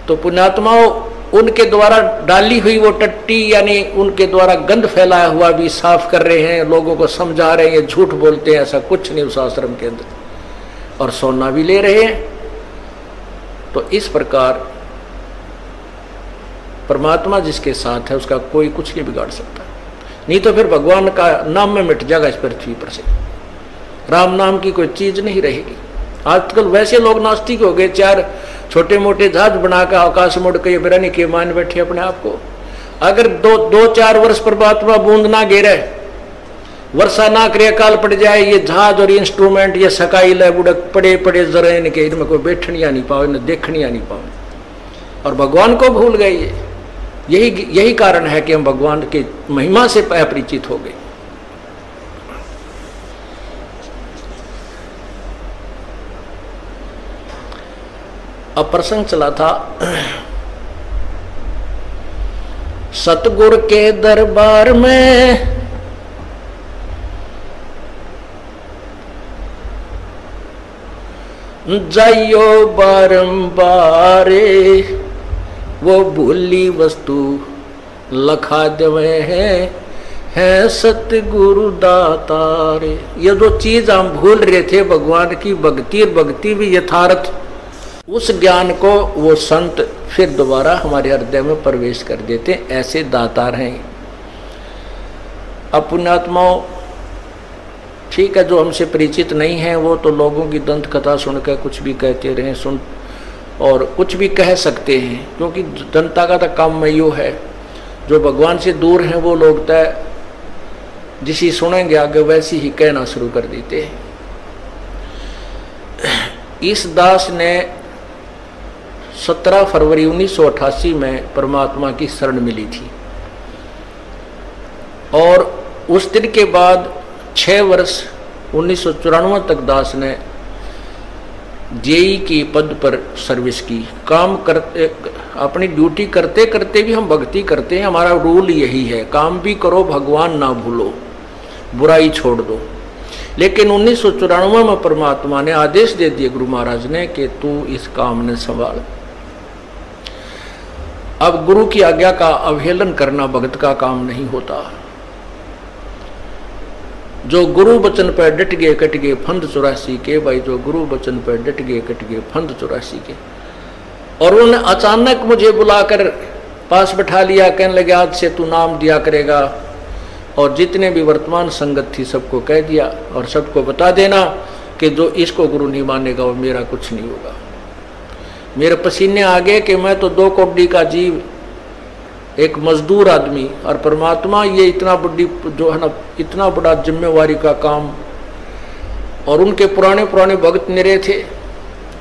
तो पुण्यात्माओं, उनके द्वारा डाली हुई वो टट्टी यानी उनके द्वारा गंध फैलाया हुआ भी साफ कर रहे हैं, लोगों को समझा रहे हैं, झूठ बोलते हैं, ऐसा कुछ नहीं उस आश्रम के अंदर, और सोना भी ले रहे हैं। तो इस प्रकार परमात्मा जिसके साथ है उसका कोई कुछ नहीं बिगाड़ सकता। नहीं तो फिर भगवान का नाम में मिट जाएगा इस पृथ्वी पर से, राम नाम की कोई चीज नहीं रहेगी। आजकल वैसे लोग नास्तिक हो गए, चार छोटे मोटे जहाज बनाकर आकाश मुड़ के बिरानी के मान बैठे अपने आप को। अगर दो चार वर्ष परमात्मा बूंद ना गिरे, वर्षा ना करे, काल पड़ जाए, ये जहाज और इंस्ट्रूमेंट ये सकाई ले बुड़क पड़े पड़े जरे इनके, इनमें कोई बैठनिया नहीं पावे न देखनिया नहीं पावे, और भगवान को भूल गए। यही कारण है कि हम भगवान की महिमा से अपरिचित हो गए। अब प्रसंग चला था सतगुरु के दरबार में जाइयो बारंबारे, वो भूली वस्तु लखा देवे हैं सतगुरु दातारे। ये जो चीज हम भूल रहे थे भगवान की भक्ति, और भक्ति भी यथार्थ, उस ज्ञान को वो संत फिर दोबारा हमारे हृदय में प्रवेश कर देते, ऐसे दातार हैं। अब पुण्यात्माओं, ठीक है, जो हमसे परिचित नहीं है वो तो लोगों की दंत कथा सुनकर कुछ भी कहते रहे, सुन और कुछ भी कह सकते हैं, क्योंकि जनता का तो काम मयो है। जो भगवान से दूर हैं वो लोग तय जिसी सुनेंगे आगे वैसी ही कहना शुरू कर देते हैं। इस दास ने 17 फरवरी 1988 में परमात्मा की शरण मिली थी, और उस दिन के बाद 6 वर्ष 1994 तक दास ने जेई की पद पर सर्विस की। काम करते, अपनी ड्यूटी करते करते भी हम भक्ति करते हैं। हमारा रूल यही है, काम भी करो भगवान ना भूलो, बुराई छोड़ दो। लेकिन 1994 में परमात्मा ने आदेश दे दिए गुरु महाराज ने कि तू इस काम ने संभाल। अब गुरु की आज्ञा का अवहेलन करना भगत का काम नहीं होता। जो गुरु वचन पर डट गए कट गए फंद 84 के, भाई जो गुरु वचन पर डट गए कट गए फंद 84 के। और उन्होंने अचानक मुझे बुलाकर पास बैठा लिया, कहने लगे आज से तू नाम दिया करेगा, और जितने भी वर्तमान संगत थी सबको कह दिया, और सबको बता देना कि जो इसको गुरु नहीं मानेगा वो मेरा कुछ नहीं होगा। मेरे पसीने आ गए कि मैं तो 2 कौड़ी का जीव, एक मजदूर आदमी, और परमात्मा ये इतना बड़ी जो है ना, इतना बड़ा जिम्मेवारी का काम। और उनके पुराने पुराने भक्त निरे थे,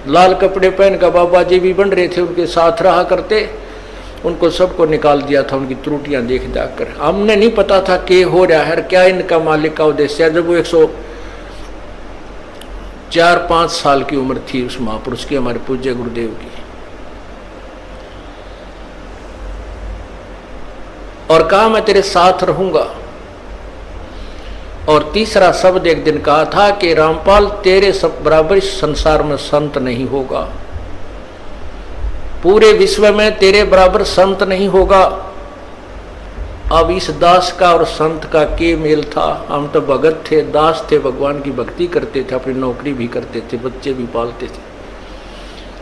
लाल कपड़े पहन कर बाबा जी भी बन रहे थे, उनके साथ रहा करते, उनको सबको निकाल दिया था उनकी त्रुटियां देख जाकर। हमने नहीं पता था कि हो रहा है क्या इनका मालिक का उद्देश्य है। जब वो 104-5 साल की उम्र थी उस महापुरुष की, हमारे पूज्य गुरुदेव की, और कहा मैं तेरे साथ रहूंगा। और तीसरा शब्द एक दिन कहा था कि रामपाल तेरे सब बराबर इस संसार में संत नहीं होगा, पूरे विश्व में तेरे बराबर संत नहीं होगा। अब इस दास का और संत का के मेल था। हम तो भगत थे, दास थे, भगवान की भक्ति करते थे, अपनी नौकरी भी करते थे, बच्चे भी पालते थे।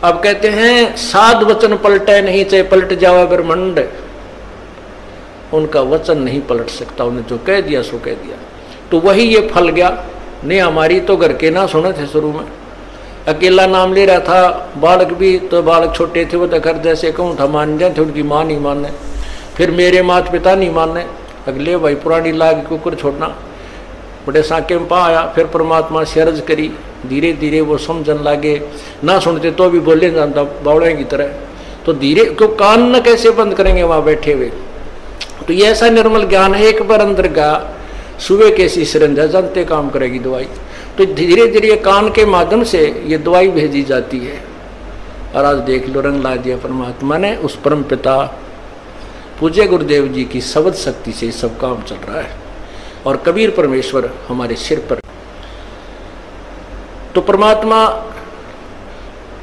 अब कहते हैं साध वचन पलटे नहीं, चाहे पलट जावा ब्रह्मंड, उनका वचन नहीं पलट सकता। उन्हें जो कह दिया सो कह दिया। तो वही ये फल गया। नहीं हमारी तो घर के ना सुने थे, शुरू में अकेला नाम ले रहा था। बालक भी तो बालक छोटे थे, वो तो घर जैसे कहूँ था मान जाए थे, उनकी माँ नहीं माने। फिर मेरे माता पिता नहीं माने, अगले भाई पुरानी लाग कुकर छोड़ना, बड़े साके में पा आया। फिर परमात्मा से अर्ज करी, धीरे धीरे वो समझन लागे, ना सुनते तो भी बोले जानता बावड़े की तरह। तो धीरे क्यों कान न कैसे बंद करेंगे वहां बैठे हुए। तो ये ऐसा निर्मल ज्ञान है, एक बार अंदर गा सुबह कैसी सिरंजा जानते काम करेगी दवाई। तो धीरे धीरे कान के माध्यम से ये दवाई भेजी जाती है। और आज देख लो रंग ला दिया परमात्मा ने, उस परम पिता पूज्य गुरुदेव जी की शब्द शक्ति से सब काम चल रहा है। और कबीर परमेश्वर हमारे सिर पर। तो परमात्मा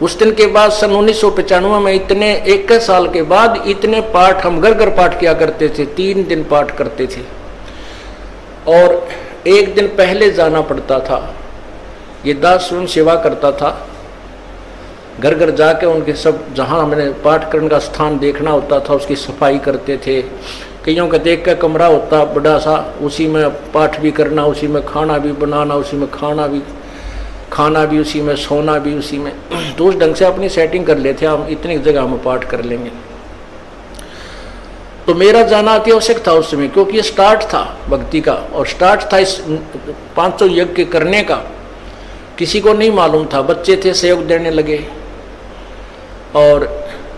उस दिन के बाद सन 1995 में इतने 21 साल के बाद इतने पाठ हम घर घर पाठ किया करते थे, 3 दिन पाठ करते थे। और एक दिन पहले जाना पड़ता था। ये दास स्वयं सेवा करता था, घर घर जाके उनके सब जहाँ हमने पाठ करने का स्थान देखना होता था उसकी सफाई करते थे। कईयों का देख का कमरा होता बड़ा सा, उसी में पाठ भी करना, उसी में खाना भी बनाना, उसी में खाना भी उसी में, सोना भी उसी में। तो उस ढंग से अपनी सेटिंग कर लेते हम, इतनी जगह में पाठ कर लेंगे। तो मेरा जाना अति आवश्यक था उस समय, क्योंकि ये स्टार्ट था भक्ति का और स्टार्ट था इस 500 यज्ञ करने का। किसी को नहीं मालूम था, बच्चे थे सहयोग देने लगे। और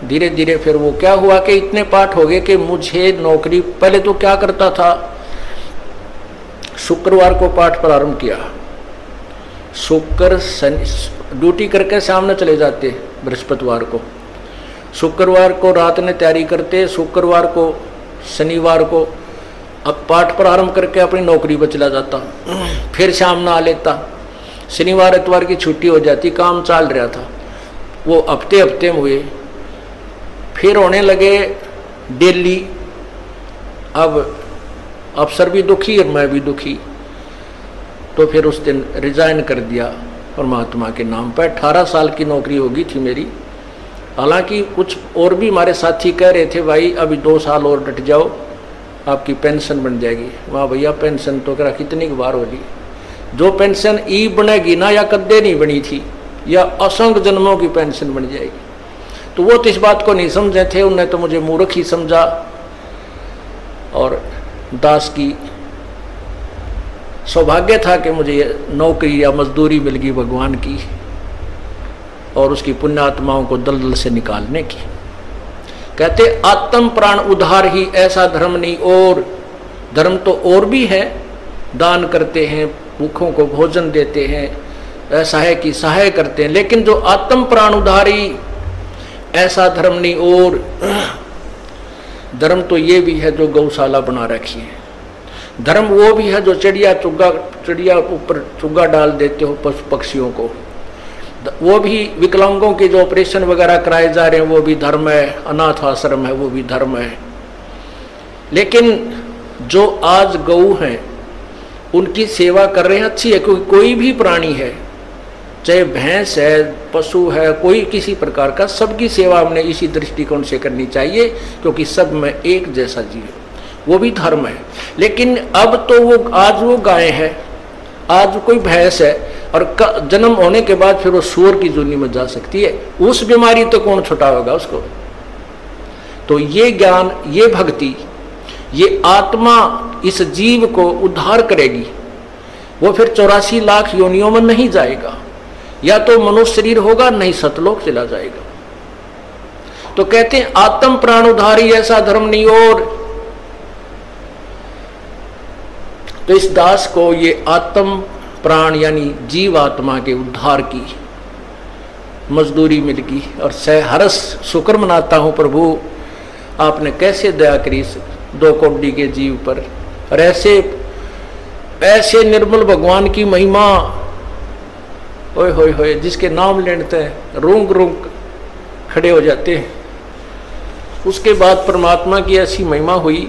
धीरे धीरे फिर वो क्या हुआ कि इतने पाठ हो गए कि मुझे नौकरी, पहले तो क्या करता था, शुक्रवार को पाठ प्रारंभ किया, शुक्र शनि ड्यूटी करके सामने चले जाते, बृहस्पतिवार को, शुक्रवार को रात में तैयारी करते, शुक्रवार को शनिवार को अब पाठ प्रारंभ करके अपनी नौकरी पर चला जाता, फिर शाम ना आ लेता, शनिवार इतवार की छुट्टी हो जाती, काम चल रहा था। वो हफ्ते में हुए, फिर होने लगे डेली। अब अफसर भी दुखी और मैं भी दुखी, तो फिर उस दिन रिजाइन कर दिया परमात्मा के नाम पर। 18 साल की नौकरी होगी थी मेरी। हालांकि कुछ और भी हमारे साथी कह रहे थे भाई अभी 2 साल और डट जाओ आपकी पेंशन बन जाएगी। वहाँ भैया पेंशन तो करा कितनी बार होगी, जो पेंशन ई बनेगी ना या कद्दे नहीं बनी थी या असंख्य जन्मों की पेंशन बन जाएगी। तो वो तो इस बात को नहीं समझे थे, उन्हें तो मुझे मूर्ख ही समझा। और दास की सौभाग्य था कि मुझे नौकरी या मजदूरी मिल गई भगवान की और उसकी पुण्यात्माओं को दलदल से निकालने की। कहते आत्म प्राण उद्धार ही ऐसा धर्म नहीं और, धर्म तो और भी है, दान करते हैं, भूखों को भोजन देते हैं, असहाय की सहाय करते हैं, लेकिन जो आत्म प्राण उद्धारी ऐसा धर्म नहीं और। धर्म तो ये भी है जो गौशाला बना रखी है, धर्म वो भी है जो चिड़िया ऊपर चुग्गा डाल देते हो पशु पक्षियों को, वो भी विकलांगों के जो ऑपरेशन वगैरह कराए जा रहे हैं वो भी धर्म है, अनाथ आश्रम है वो भी धर्म है। लेकिन जो आज गऊ हैं उनकी सेवा कर रहे हैं अच्छी है, क्योंकि कोई भी प्राणी है, चाहे भैंस है, पशु है, कोई किसी प्रकार का, सबकी सेवा हमने इसी दृष्टिकोण से करनी चाहिए, क्योंकि सब में एक जैसा जीव, वो भी धर्म है। लेकिन अब तो वो आज वो गाय है, आज कोई भैंस है और जन्म होने के बाद फिर वो सूअर की जूनी में जा सकती है, उस बीमारी तो कौन छुटाएगा उसको। तो ये ज्ञान, ये भक्ति, ये आत्मा इस जीव को उद्धार करेगी। वो फिर 84 लाख योनियों में नहीं जाएगा, या तो मनुष्य शरीर होगा नहीं सतलोक चला जाएगा। तो कहते हैं आत्म प्राण उद्धारी ऐसा धर्म नहीं और। तो इस दास को ये आत्म प्राण यानी जीव आत्मा के उद्धार की मजदूरी मिल गई और सहर्ष शुक्र मनाता हूं प्रभु, आपने कैसे दया करी 2 कौड़ी के जीव पर। और ऐसे निर्मल भगवान की महिमा, ओए होए होए, जिसके नाम लेते हैं रूंग रूंग खड़े हो जाते हैं। उसके बाद परमात्मा की ऐसी महिमा हुई,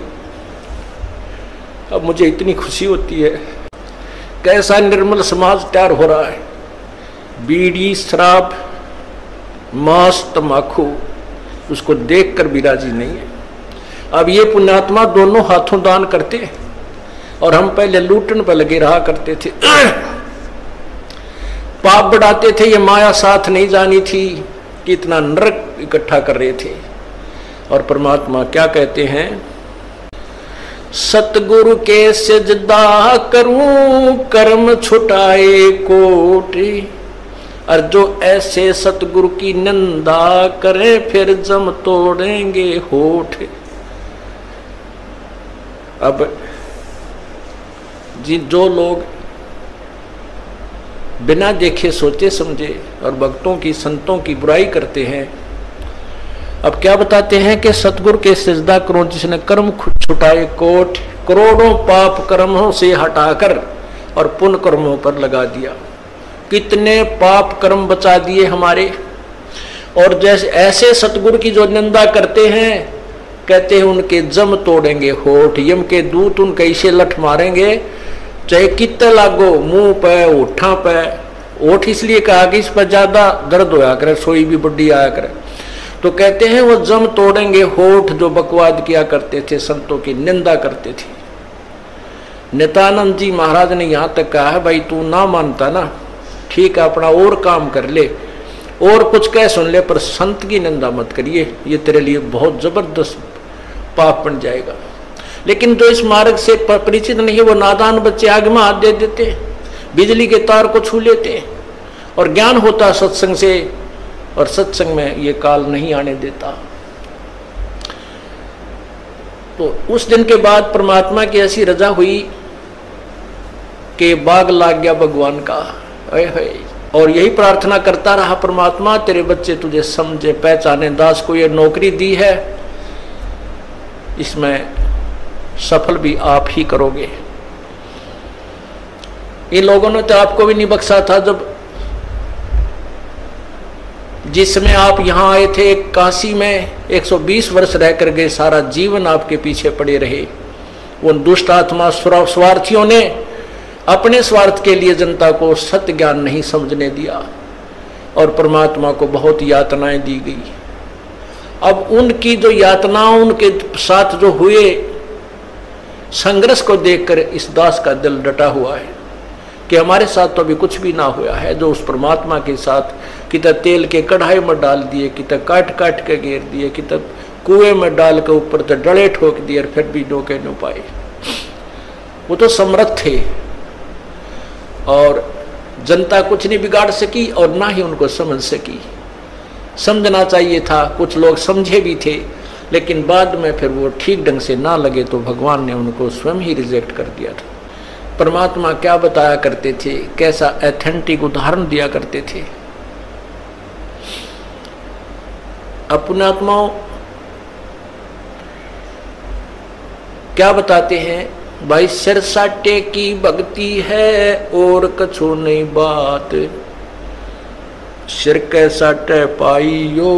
अब मुझे इतनी खुशी होती है। कैसा निर्मल समाज तैयार हो रहा है। बीड़ी, शराब, मांस, तम्बाकू उसको देखकर भी राजी नहीं है। अब ये पुण्यात्मा दोनों हाथों दान करते हैं और हम पहले लूटन पर लगे रहा करते थे, पाप बढ़ाते थे। ये माया साथ नहीं जानी थी कि इतना नरक इकट्ठा कर रहे थे। और परमात्मा क्या कहते हैं, सतगुरु के सजदा करूं कर्म छुटाए कोट। और जो ऐसे सतगुरु की निंदा करे फिर जम तोड़ेंगे होठ। अब जो लोग बिना देखे सोचे समझे और भक्तों की संतों की बुराई करते हैं, अब क्या बताते हैं कि सतगुरु के सजदा करो जिसने कर्म छुटाए कोट। करोड़ों पाप कर्मों से हटाकर और पुण्य कर्मों पर लगा दिया। कितने पाप कर्म बचा दिए हमारे। और जैसे ऐसे सतगुरु की जो निंदा करते हैं, कहते हैं उनके जम तोड़ेंगे होठ। यम के दूत उनके ऐसे लठ मारेंगे, चाहे कितने लागो, मुंह पे होठा पे। होठ इसलिए कहा कि इस पर ज्यादा दर्द होया करे, सोई भी बड्डी आया करे। तो कहते हैं वो जम तोड़ेंगे होठ जो बकवाद किया करते थे, संतों की निंदा करते थे। नित्यानंद जी महाराज ने यहां तक कहा है, भाई तू ना मानता ना, ठीक है अपना और काम कर ले और कुछ कह सुन ले, पर संत की निंदा मत करिए, ये तेरे लिए बहुत जबरदस्त पाप बन जाएगा। लेकिन जो इस मार्ग से परिचित नहीं है, वो नादान बच्चे आग में हाथ दे देते, बिजली के तार को छू लेते। और ज्ञान होता सत्संग से, और सत्संग में ये काल नहीं आने देता। तो उस दिन के बाद परमात्मा की ऐसी रजा हुई कि बाग लाग गया भगवान का। और यही प्रार्थना करता रहा, परमात्मा तेरे बच्चे तुझे समझे पहचाने, दास को ये नौकरी दी है, इसमें सफल भी आप ही करोगे। इन लोगों ने तो आपको भी नहीं बख्शा था। जब जिसमें आप यहां आए थे काशी में 120 वर्ष रहकर गए, सारा जीवन आपके पीछे पड़े रहे। उन दुष्ट आत्मा स्वार्थियों ने अपने स्वार्थ के लिए जनता को सत्य ज्ञान नहीं समझने दिया और परमात्मा को बहुत यातनाएं दी गई। अब उनकी जो यातनाओं, उनके साथ जो हुए संघर्ष को देखकर इस दास का दिल डटा हुआ है कि हमारे साथ तो अभी कुछ भी ना हुआ है। जो उस परमात्मा के साथ कितना तेल के कढ़ाई में डाल दिए, कितना काट काट के घेर दिए, कितना कुएं में डाल के ऊपर तो डले ठोक दिए और फिर भी डोके न पाए। वो तो समर्थ थे और जनता कुछ नहीं बिगाड़ सकी और ना ही उनको समझ सकी। समझना चाहिए था, कुछ लोग समझे भी थे, लेकिन बाद में फिर वो ठीक ढंग से ना लगे तो भगवान ने उनको स्वयं ही रिजेक्ट कर दिया था। परमात्मा क्या बताया करते थे, कैसा ऑथेंटिक उदाहरण दिया करते थे। अपने आत्माओं क्या बताते हैं, भाई सिर साटे की भक्ति है और कछु नहीं बात, सिर के साटे पाइयो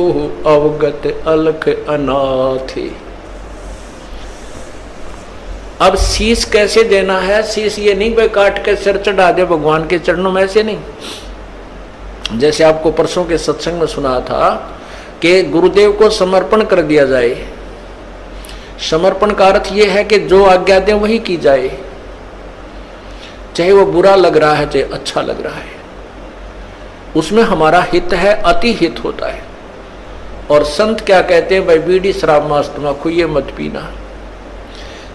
अवगत अलख अनाथ। अब शीश कैसे देना है, शीश ये नहीं भाई काट के सिर चढ़ा दे भगवान के चरणों में, ऐसे नहीं। जैसे आपको परसों के सत्संग में सुना था कि गुरुदेव को समर्पण कर दिया जाए। समर्पण का अर्थ यह है कि जो आज्ञा दें वही की जाए, चाहे वो बुरा लग रहा है चाहे अच्छा लग रहा है, उसमें हमारा हित है, अति हित होता है। और संत क्या कहते हैं, भाई बीड़ी शराब मांस तम्बाकू ये मत पीना।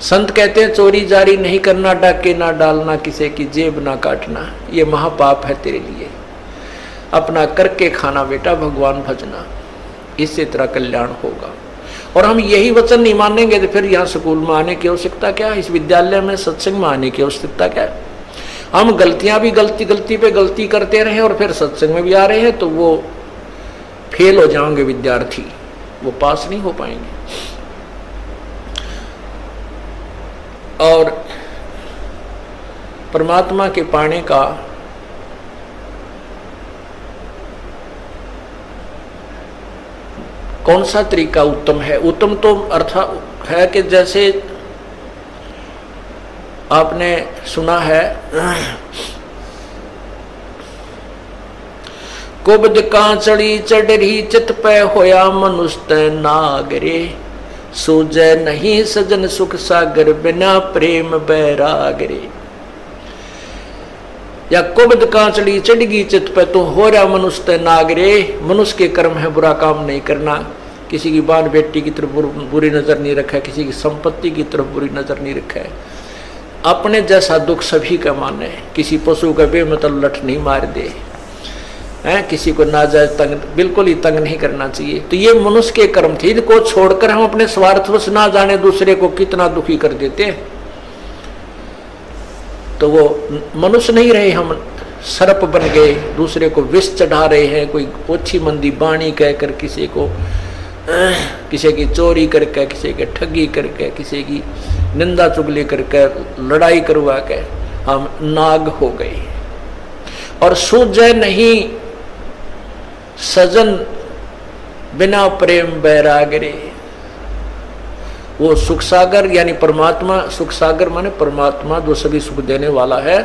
संत कहते हैं चोरी जारी नहीं करना, डाके ना डालना, किसी की जेब ना काटना, ये महापाप है तेरे लिए। अपना करके खाना बेटा, भगवान भजना, इससे तेरा कल्याण होगा। और हम यही वचन नहीं मानेंगे तो फिर यहाँ स्कूल में आने की आवश्यकता क्या है, इस विद्यालय में सत्संग में आने की आवश्यकता क्या है। हम गलतियां भी गलती पे गलती करते रहे और फिर सत्संग में भी आ रहे हैं तो वो फेल हो जाएंगे विद्यार्थी, वो पास नहीं हो पाएंगे। और परमात्मा के पाने का कौन सा तरीका उत्तम है। उत्तम तो अर्थ है कि जैसे आपने सुना है, कुबद कांचड़ी चढ़ी चित पे होया मनुष्य नागरे, सूझे नहीं सजन सुख सागर बिना प्रेम बैरागरे। या कुबद कांचड़ी चढ़गी चित पे तो हो रहा मनुष्य नागरे, मनुष्य के कर्म है बुरा काम नहीं करना, किसी की बाल बेटी की तरफ बुरी नजर नहीं रखा है, किसी की संपत्ति की तरफ बुरी नजर नहीं रखा है। अपने जैसा दुख सभी का माने, किसी पशु का बेमतलब लठ नहीं मार दे, हैं, किसी को नाजायज तंग बिल्कुल ही तंग नहीं करना चाहिए। तो ये मनुष्य के कर्म थे, इनको छोड़कर हम अपने स्वार्थवश ना जाने दूसरे को कितना दुखी कर देते हैं। तो वो मनुष्य नहीं रहे, हम सर्प बन गए, दूसरे को विष चढ़ा रहे हैं, कोई ओछी मंदी बाणी कहकर किसी को, किसी की चोरी करके, किसी के ठगी करके, किसी की निंदा चुगली करके, लड़ाई करवा के हम नाग हो गए। और सूझे नहीं सजन बिना प्रेम बैराग रे। वो सुख सागर यानी परमात्मा, सुख सागर माने परमात्मा जो सभी सुख देने वाला है,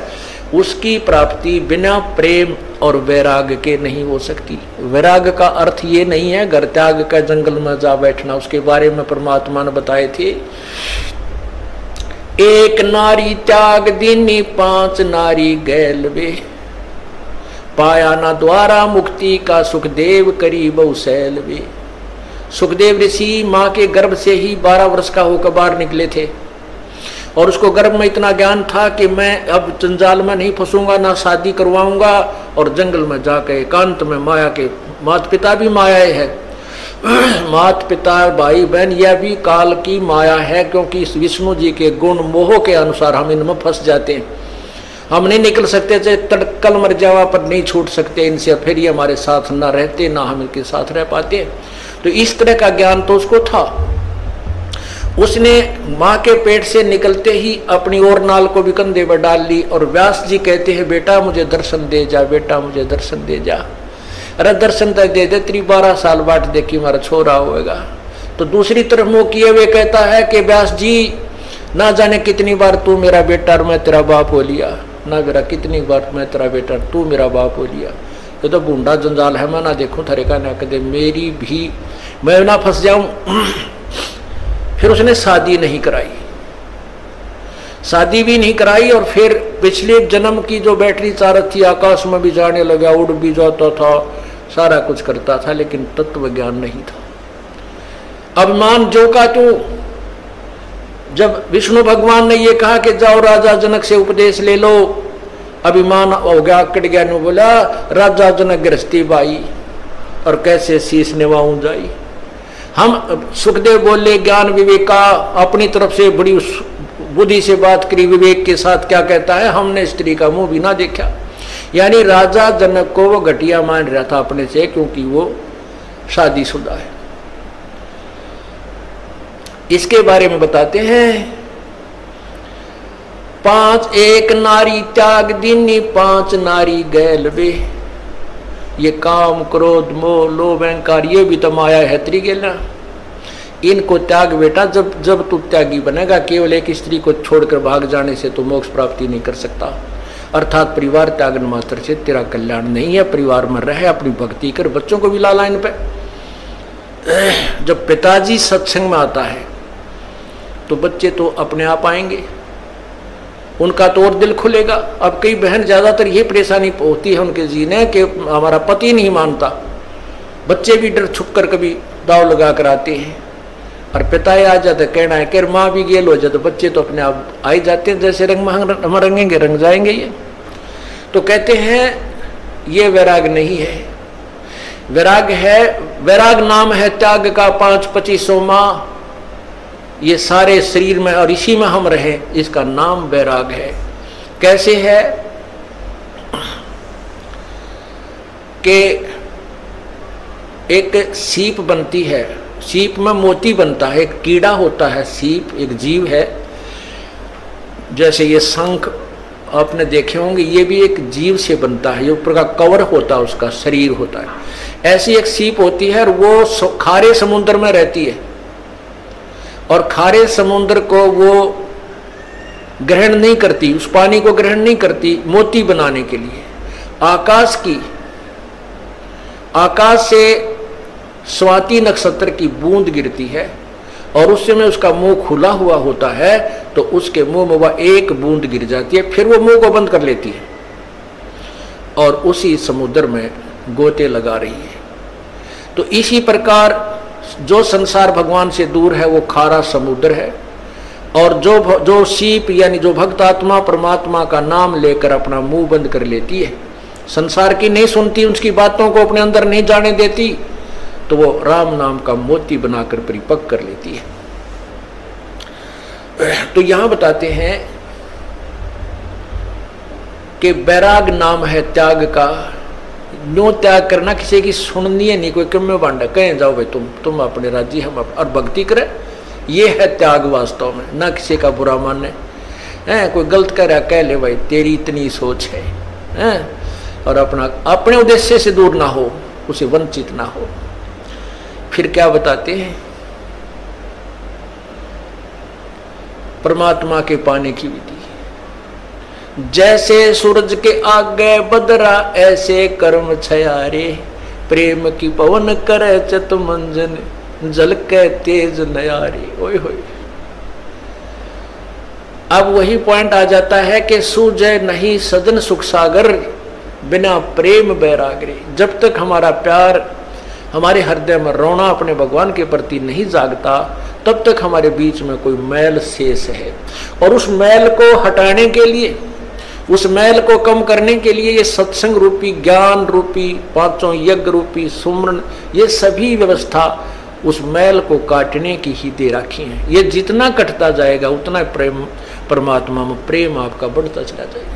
उसकी प्राप्ति बिना प्रेम और वैराग के नहीं हो सकती। वैराग का अर्थ ये नहीं है घर त्याग का जंगल में जा बैठना, उसके बारे में परमात्मा ने बताए थे। एक नारी त्याग दीनी 5 नारी गैल वे, पाया ना द्वारा मुक्ति का सुखदेव करी बहुशैल वे। सुखदेव ऋषि माँ के गर्भ से ही 12 वर्ष का होकर बाहर निकले थे और उसको गर्भ में इतना ज्ञान था कि मैं अब जंजाल में नहीं फंसूंगा, ना शादी करवाऊंगा, और जंगल में जाकर एकांत में माया के, माता पिता भी माया है, माता पिता भाई बहन यह भी काल की माया है, क्योंकि इस विष्णु जी के गुण मोह के अनुसार हम इनमें फंस जाते हैं। हम नहीं निकल सकते, चाहे तड़कल मर जावा पर नहीं छूट सकते इनसे, फिर ये हमारे साथ ना रहते ना हम इनके साथ रह पाते। तो इस तरह का ज्ञान तो उसको था। उसने माँ के पेट से निकलते ही अपनी और नाल को भी कंधे पर डाल ली और व्यास जी कहते हैं बेटा मुझे दर्शन दे जा, बेटा मुझे दर्शन दे जा। अरे दर्शन तक दे दे, तेरी 12 साल बाट देखी हमारा छोरा होएगा। तो दूसरी तरफ मुंह किए हुए कहता है कि व्यास जी ना जाने कितनी बार तू मेरा बेटा और मैं तेरा बाप हो लिया, ना मेरा कितनी बार मैं तेरा बेटा तू मेरा बाप हो लिया। ये तो बूंदा जंजाल है, मैं ना देखूं थरे का ना कदे मेरी भी, मैं ना फंस जाऊं। फिर उसने शादी नहीं कराई, शादी भी नहीं कराई, और फिर पिछले जन्म की जो बैटरी चारत थी, आकाश में भी जाने लगा, उड़ भी जाता था, सारा कुछ करता था, लेकिन तत्व ज्ञान नहीं था। अभिमान जो का तू, जब विष्णु भगवान ने ये कहा कि जाओ राजा जनक से उपदेश ले लो, अभिमान हो गया, अकड़ गया, ने बोला राजा जनक गृहस्थी बाई और कैसे शीश निभाऊं जाई। हम सुखदेव बोले ज्ञान विवेक का, अपनी तरफ से बड़ी बुद्धि से बात करी, विवेक के साथ क्या कहता है, हमने स्त्री का मुंह भी ना देखा। यानी राजा जनक को वो घटिया मान रहा था अपने से, क्योंकि वो शादीशुदा है। इसके बारे में बताते हैं 5 एक नारी त्याग दीनी 5 नारी गैल वे। ये काम क्रोध मोह लोभ अहंकार ये भी तो माया है त्रिगेला, इनको त्याग बेटा। जब तू त्यागी बनेगा, केवल एक स्त्री को छोड़कर भाग जाने से तो मोक्ष प्राप्ति नहीं कर सकता। अर्थात परिवार त्यागन मात्र से तेरा कल्याण नहीं है। परिवार में रहे, अपनी भक्ति कर, बच्चों को भी ला लाइन पे। जब पिताजी सत्संग में आता है तो बच्चे तो अपने आप आएंगे, उनका तो और दिल खुलेगा। अब कई बहन ज्यादातर ये परेशानी होती है उनके जीने कि हमारा पति नहीं मानता, बच्चे भी डर छुप कर कभी दाव लगा कर आते हैं, और पिता आ जाते कहना है कि माँ भी गेल हो जाए, तो बच्चे तो अपने आप आ ही जाते हैं, जैसे रंग हम रंगेंगे रंग जाएंगे ये। तो कहते हैं ये वैराग नहीं है, वैराग है, वैराग नाम है त्याग का 5-25 माह, ये सारे शरीर में और इसी में हम रहे, इसका नाम वैराग है। कैसे है कि एक सीप बनती है, सीप में मोती बनता है, एक कीड़ा होता है, सीप एक जीव है। जैसे ये शंख आपने देखे होंगे, ये भी एक जीव से बनता है, ये ऊपर का कवर होता है, उसका शरीर होता है। ऐसी एक सीप होती है और वो खारे समुद्र में रहती है, और खारे समुद्र को वो ग्रहण नहीं करती, उस पानी को ग्रहण नहीं करती मोती बनाने के लिए। आकाश से स्वाति नक्षत्र की बूंद गिरती है और उस समय उसका मुंह खुला हुआ होता है, तो उसके मुंह में वह एक बूंद गिर जाती है, फिर वो मुंह को बंद कर लेती है और उसी समुद्र में गोते लगा रही है। तो इसी प्रकार जो संसार भगवान से दूर है वो खारा समुद्र है, और जो सीप यानी जो भक्त आत्मा परमात्मा का नाम लेकर अपना मुंह बंद कर लेती है, संसार की नहीं सुनती, उसकी बातों को अपने अंदर नहीं जाने देती, तो वो राम नाम का मोती बनाकर परिपक्व कर लेती है। तो यहां बताते हैं कि बैराग नाम है त्याग का। नो त्याग करना, किसी की सुननी है नहीं, कोई कम में बांटा कहें जाओ भाई तुम अपने राजी हम और भक्ति करे, ये है त्याग वास्तव में। ना किसी का बुरा माने, कोई गलत कर रहा कह ले भाई तेरी इतनी सोच है, और अपने उद्देश्य से दूर ना हो, उसे वंचित ना हो। फिर क्या बताते हैं, परमात्मा के पाने की विधि। जैसे सूरज के आगे बदरा ऐसे कर्म छयारे, प्रेम की पवन करे चत मंजन जल के तेज नयारे। ओए होए, अब वही पॉइंट आ जाता है कि सूझे नहीं सजन सुख सागर बिना प्रेम बैरागरे। जब तक हमारा प्यार हमारे हृदय में रोना अपने भगवान के प्रति नहीं जागता, तब तक हमारे बीच में कोई मैल शेष है। और उस मैल को हटाने के लिए, उस मैल को कम करने के लिए ये सत्संग रूपी, ज्ञान रूपी, पांचों यज्ञ रूपी, सुमरन, ये सभी व्यवस्था उस मैल को काटने की ही दे रखी है। ये जितना कटता जाएगा उतना प्रेम, परमात्मा में प्रेम आपका बढ़ता चला जाएगा।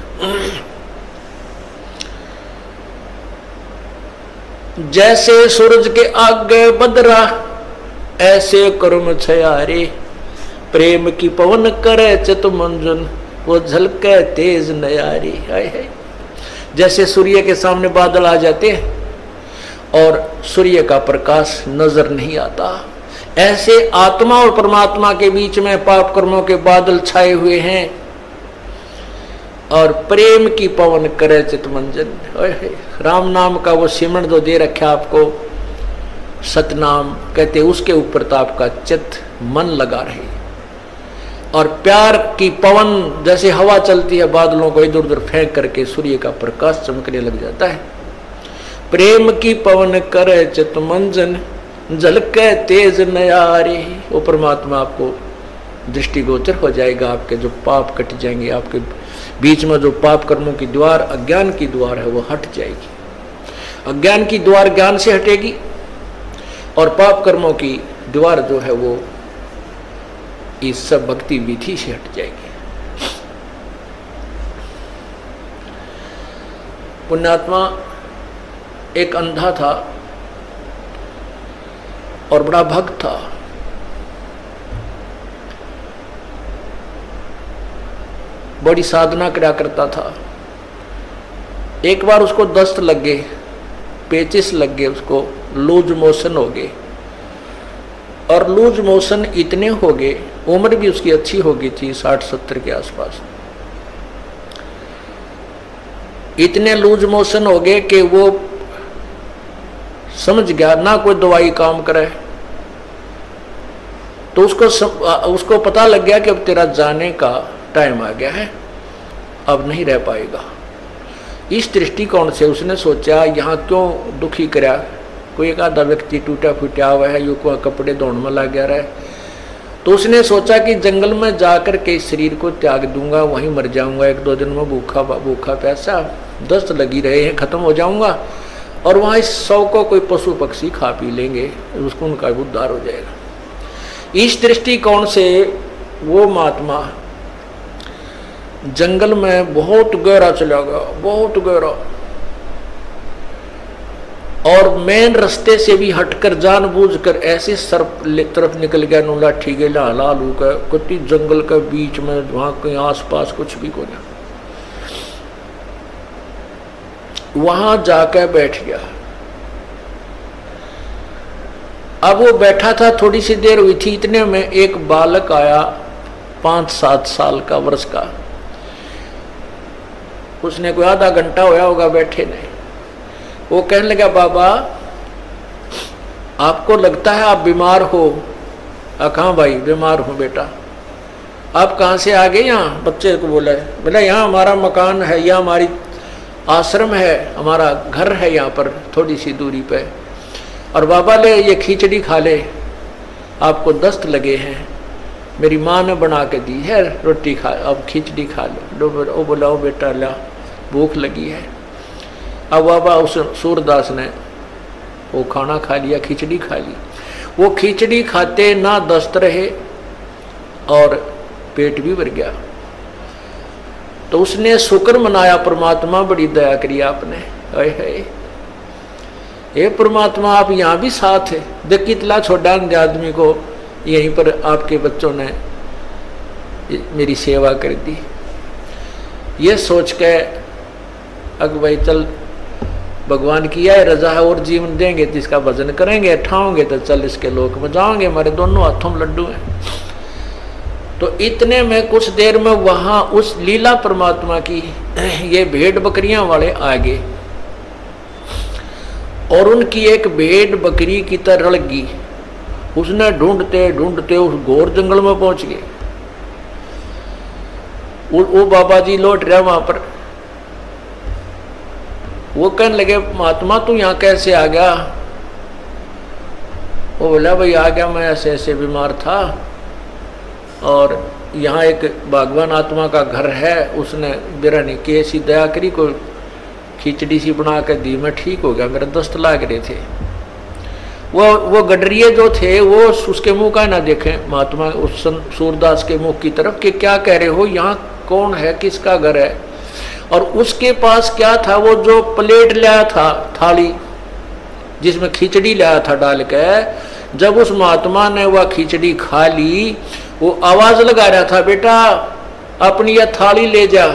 जैसे सूरज के आगे बदरा ऐसे कर्म छयारे, प्रेम की पवन करे चित मंजन वो झलके तेज नयारी। है जैसे सूर्य के सामने बादल आ जाते हैं और सूर्य का प्रकाश नजर नहीं आता, ऐसे आत्मा और परमात्मा के बीच में पाप कर्मों के बादल छाए हुए हैं, और प्रेम की पवन करे चित मंजन। राम नाम का वो सिमरन जो दे रखा आपको, सतनाम कहते, उसके ऊपर तो आपका चित्त मन लगा रहे। और प्यार की पवन जैसे हवा चलती है, बादलों को इधर उधर फेंक करके सूर्य का प्रकाश चमकने लग जाता है। प्रेम की पवन करे चित मंजन झलके तेज नयारे। वो परमात्मा आपको दृष्टिगोचर हो जाएगा, आपके जो पाप कट जाएंगे, आपके बीच में जो पाप कर्मों की द्वार, अज्ञान की द्वार है वो हट जाएगी। अज्ञान की द्वार ज्ञान से हटेगी और पाप कर्मों की द्वार जो है वो इस सब भक्ति विधि से हट जाएगी। पुण्यात्मा एक अंधा था और बड़ा भक्त था। बड़ी साधना करा करता था। एक बार उसको दस्त लग गए, पेचिस लग गए, उसको लूज मोशन हो गए। और लूज मोशन इतने हो गए, उम्र भी उसकी अच्छी हो गई थी, 60-70 के आसपास। इतने लूज मोशन हो गए कि वो समझ गया ना कोई दवाई काम करे। तो उसको पता लग गया कि अब तेरा जाने का टाइम आ गया है, अब नहीं रह पाएगा। इस दृष्टिकोण से उसने सोचा यहाँ क्यों दुखी करा, कोई एक आधा व्यक्ति टूटा फूटा हुआ है, यू को कपड़े धोने में लग गया रहा है। तो उसने सोचा कि जंगल में जाकर के इस शरीर को त्याग दूंगा, वहीं मर जाऊंगा, 1-2 दिन में भूखा प्यासा, दस्त लगी रहे हैं, खत्म हो जाऊंगा, और वहां इस 100 को कोई पशु पक्षी खा पी लेंगे, उसको उनका उद्धार हो जाएगा। इस दृष्टिकोण से वो महात्मा जंगल में बहुत गहरा चला गया, बहुत गहरा, और मेन रास्ते से भी हटकर जानबूझकर ऐसे सर्प तरफ निकल गया, नो लाठी के लालू का कुत्ती जंगल के बीच में, वहां कहीं आसपास कुछ भी को नहीं। वहां जाकर बैठ गया। अब वो बैठा था, थोड़ी सी देर हुई थी, इतने में एक बालक आया 5-7 साल का, वर्ष का। उसने कोई आधा घंटा होया होगा बैठे ने। वो कहने लगा, बाबा आपको लगता है आप बीमार हो? कहाँ भाई बीमार हूँ बेटा। आप कहाँ से आ गए? यहाँ बच्चे को बोला, बोला यहाँ हमारा मकान है, यहाँ हमारी आश्रम है, हमारा घर है यहाँ पर थोड़ी सी दूरी पे, और बाबा ले ये खिचड़ी खा ले, आपको दस्त लगे हैं, मेरी माँ ने बना के दी है, रोटी खा, अब खिचड़ी खा लो। वो बोला ओ बेटा ला, भूख लगी है। अब बाबा उस सूरदास ने वो खाना खा लिया, खिचड़ी खा ली। वो खिचड़ी खाते ना दस्त रहे और पेट भी भर गया। तो उसने शुक्र मनाया, परमात्मा बड़ी दया करी आपने, हे परमात्मा आप यहाँ भी साथ है। देख कितना छोटा आदमी को यहीं पर आपके बच्चों ने मेरी सेवा कर दी। ये सोच के अग भाई चल भगवान की है रजा है और जीवन देंगे तो इसका भजन करेंगे, ठाओगे तो चल इसके लोक में जाओगे, हमारे दोनों हाथों में लड्डू हैं। तो इतने में कुछ देर में वहां उस लीला परमात्मा की ये भेड़ बकरियां वाले आ गए और उनकी एक भेड़ बकरी की तरह रल गई। उसने ढूंढते ढूंढते उस घोर जंगल में पहुंच गए। वो बाबा जी लौट रहे वहां पर। वो कहने लगे महात्मा तू यहाँ कैसे आ गया? वो बोला भाई आ गया, मैं ऐसे ऐसे बीमार था और यहाँ एक भगवान आत्मा का घर है, उसने बिरानी की ऐसी दया करी, कोई खिचड़ी सी बना कर दी, मैं ठीक हो गया, मेरे दस्त लाग रहे थे। वो गडरिये जो थे वो उसके मुंह का ना देखें महात्मा उस सूरदास के मुंह की तरफ कि क्या कह रहे हो, यहाँ कौन है, किसका घर है। और उसके पास क्या था, वो जो प्लेट लाया था, थाली जिसमें खिचड़ी लाया था डाल के, जब उस महात्मा ने वह खिचड़ी खा ली, वो आवाज लगा रहा था बेटा अपनी यह थाली ले जा,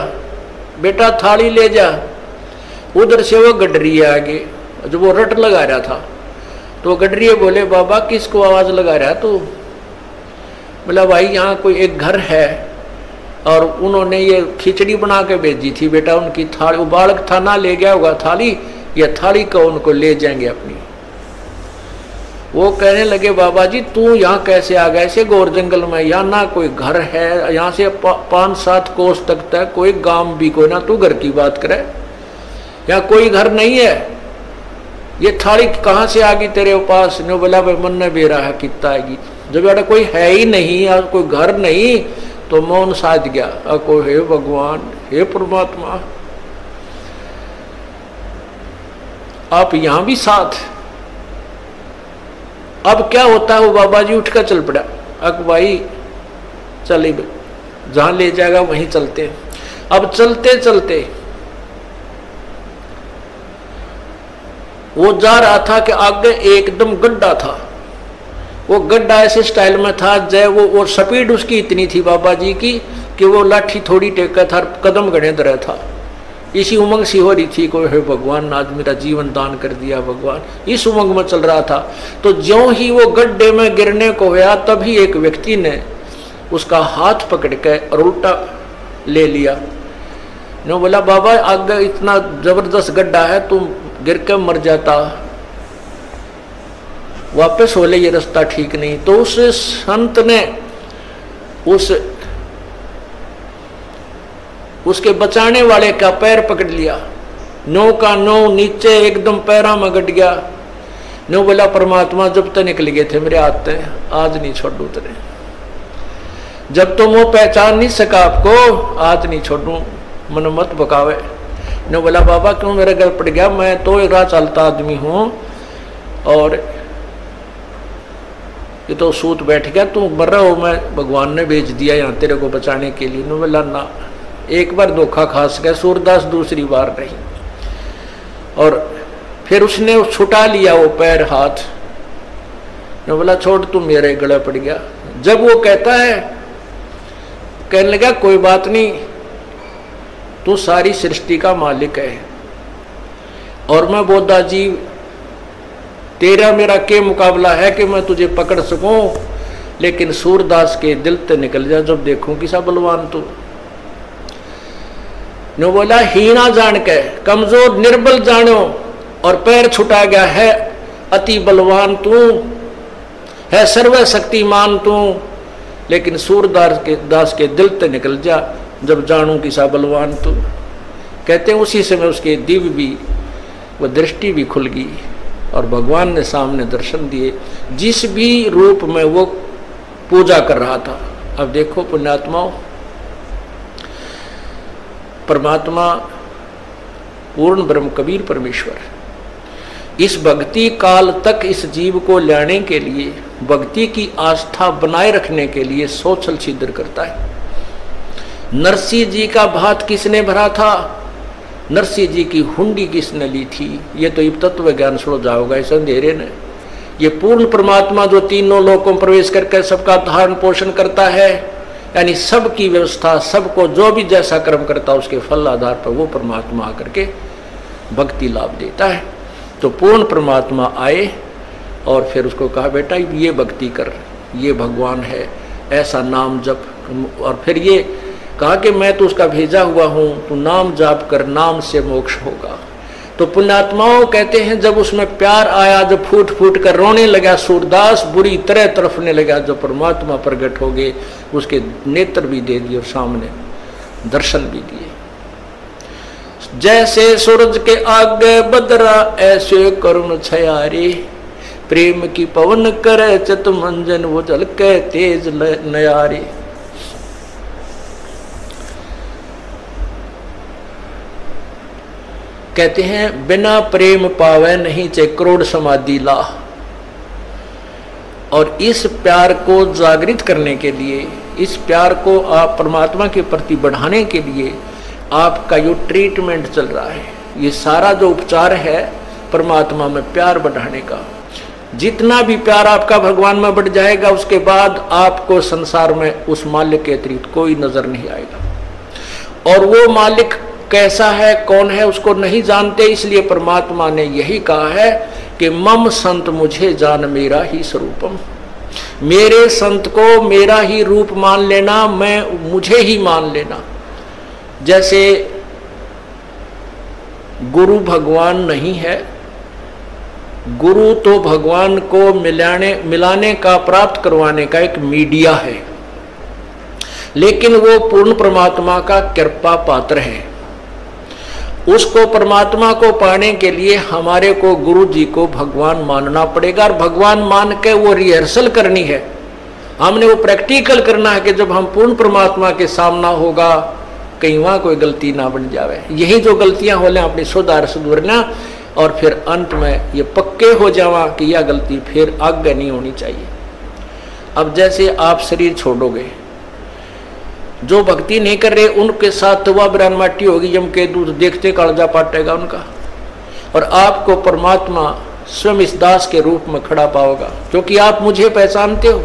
बेटा थाली ले जा। उधर से वो गडरिया आगे जो वो रट लगा रहा था, तो गडरिये बोले बाबा किसको आवाज लगा रहा है तू? बोला भाई यहाँ कोई एक घर है और उन्होंने ये खिचड़ी बना के भेजी थी बेटा, उनकी थाली, वो बालक था ना ले गया होगा थाली, या थाली को उनको ले जाएंगे अपनी। वो कहने लगे बाबा जी तू यहाँ कैसे आ गया ऐसे घोर जंगल में, यहाँ ना कोई घर है, यहाँ से 5-7 कोस तक तक कोई गांव भी कोई ना, तू घर की बात करे, यहाँ कोई घर नहीं है, ये थाली कहाँ से आ गई तेरे पास? ने बोला भाई मन ने बेरा है कितना आएगी, जब बेटा कोई है ही नहीं और कोई घर नहीं तो मौन साध गया। को हे भगवान, हे परमात्मा आप यहां भी साथ। अब क्या होता है, वो बाबा जी उठकर चल पड़ा। अक भाई चले जहां ले जाएगा वहीं चलते। अब चलते चलते वो जा रहा था कि आगे एकदम गड्ढा था। वो गड्ढा ऐसे स्टाइल में था जय वो स्पीड उसकी इतनी थी बाबा जी की कि वो लाठी थोड़ी टेका था, कदम गणे दर था। इसी उमंग सी हो रही थी, कोई है भगवान आज मेरा जीवन दान कर दिया भगवान, इस उमंग में चल रहा था। तो ज्यों ही वो गड्ढे में गिरने को हुआ तभी एक व्यक्ति ने उसका हाथ पकड़ के और उल्टा ले लिया। ने बोला बाबा आगे इतना जबरदस्त गड्ढा है, तुम गिर के मर जाता, वापस हो ले, ये रास्ता ठीक नहीं। तो उस संत ने उसके बचाने वाले का पैर पकड़ लिया, नो का नो नीचे एकदम पैरा में गट गया। नो बोला परमात्मा जब तक निकल गए थे मेरे हाथ से, आज नहीं छोड़ू तेरे, जब तुम वो पहचान नहीं सका आपको आज नहीं छोड़ू, मन मत बकावे। नो बोला बाबा क्यों मेरे घर पड़ गया, मैं तो एक राह चलता आदमी हूं और ये तो सूत बैठ गया, तू मर रहा हो, मैं भगवान ने भेज दिया यहाँ तेरे को बचाने के लिए। नो बोला ना, एक बार धोखा खास गया सूरदास, दूसरी बार नहीं। और फिर उसने छुटा लिया वो पैर हाथ। नो बोला छोड़ तू मेरे गले पड़ गया। जब वो कहता है, कहने लगा कोई बात नहीं, तू सारी सृष्टि का मालिक है और मैं बोधा जी तेरा मेरा के मुकाबला है कि मैं तुझे पकड़ सकूं, लेकिन सूरदास के दिल से निकल जा जब देखूं किसा बलवान तू। नो बोला हीना जान के कमजोर निर्बल जानो और पैर छुटा गया है, अति बलवान तू है, सर्वशक्तिमान तू, लेकिन सूरदास के दिल से निकल जा जब जानू किसा बलवान तू। कहते हैं उसी समय उसके दिव्य भी वो दृष्टि भी खुल गई। और भगवान ने सामने दर्शन दिए, जिस भी रूप में वो पूजा कर रहा था। अब देखो पुण्यात्माओं, परमात्मा पूर्ण ब्रह्म कबीर परमेश्वर इस भक्ति काल तक इस जीव को लाने के लिए, भक्ति की आस्था बनाए रखने के लिए सोचल छिद्र करता है। नरसिंह जी का भात किसने भरा था? नरसिंह जी की हुंडी किसने ली थी? ये तो तत्व ज्ञान सुन जाओगा इस अंधेरे ने। ये पूर्ण परमात्मा जो तीनों लोकों में प्रवेश करके सबका धारण पोषण करता है, यानी सबकी व्यवस्था, सबको जो भी जैसा कर्म करता है उसके फल आधार पर वो परमात्मा आकर के भक्ति लाभ देता है। तो पूर्ण परमात्मा आए और फिर उसको कहा बेटा ये भक्ति कर, ये भगवान है, ऐसा नाम जप। और फिर ये कहा कि मैं तो उसका भेजा हुआ हूँ, तू नाम जाप कर, नाम से मोक्ष होगा। तो पुण्यात्माओं कहते हैं जब उसमें प्यार आया, जब फूट फूट कर रोने लगा सूरदास, बुरी तरह तरफने लगा, जो परमात्मा प्रकट हो गए, उसके नेत्र भी दे दिए और सामने दर्शन भी दिए। जैसे सूरज के आगे बदरा ऐसे करुण छयारे, प्रेम की पवन करे चत मंजन वो जल के तेज नयारे। कहते हैं बिना प्रेम पावे नहीं चे करोड़ समाधि ला। और इस प्यार को जागृत करने के लिए, इस प्यार को आप परमात्मा के प्रति बढ़ाने के लिए आपका जो ट्रीटमेंट चल रहा है, ये सारा जो उपचार है परमात्मा में प्यार बढ़ाने का। जितना भी प्यार आपका भगवान में बढ़ जाएगा, उसके बाद आपको संसार में उस मालिक के अतिरिक्त कोई नजर नहीं आएगा। और वो मालिक कैसा है, कौन है, उसको नहीं जानते। इसलिए परमात्मा ने यही कहा है कि मम संत मुझे जान मेरा ही स्वरूपम। मेरे संत को मेरा ही रूप मान लेना, मैं मुझे ही मान लेना। जैसे गुरु भगवान नहीं है, गुरु तो भगवान को मिलाने का, प्राप्त करवाने का एक मीडिया है, लेकिन वो पूर्ण परमात्मा का कृपा पात्र है। उसको परमात्मा को पाने के लिए हमारे को गुरु जी को भगवान मानना पड़ेगा। और भगवान मान के वो रिहर्सल करनी है, हमने वो प्रैक्टिकल करना है कि जब हम पूर्ण परमात्मा के सामना होगा कहीं वहां कोई गलती ना बन जावे। यही जो गलतियां हो लें अपनी सुधारना, और फिर अंत में ये पक्के हो जावा कि यह गलती फिर आगे नहीं होनी चाहिए। अब जैसे आप शरीर छोड़ोगे, जो भक्ति नहीं कर रहे उनके साथ तो वह बरान माटी होगी, यम के दूध देखते कालजा पाटेगा उनका। और आपको परमात्मा स्वयं इस दास के रूप में खड़ा पाओगा, क्योंकि आप मुझे पहचानते हो,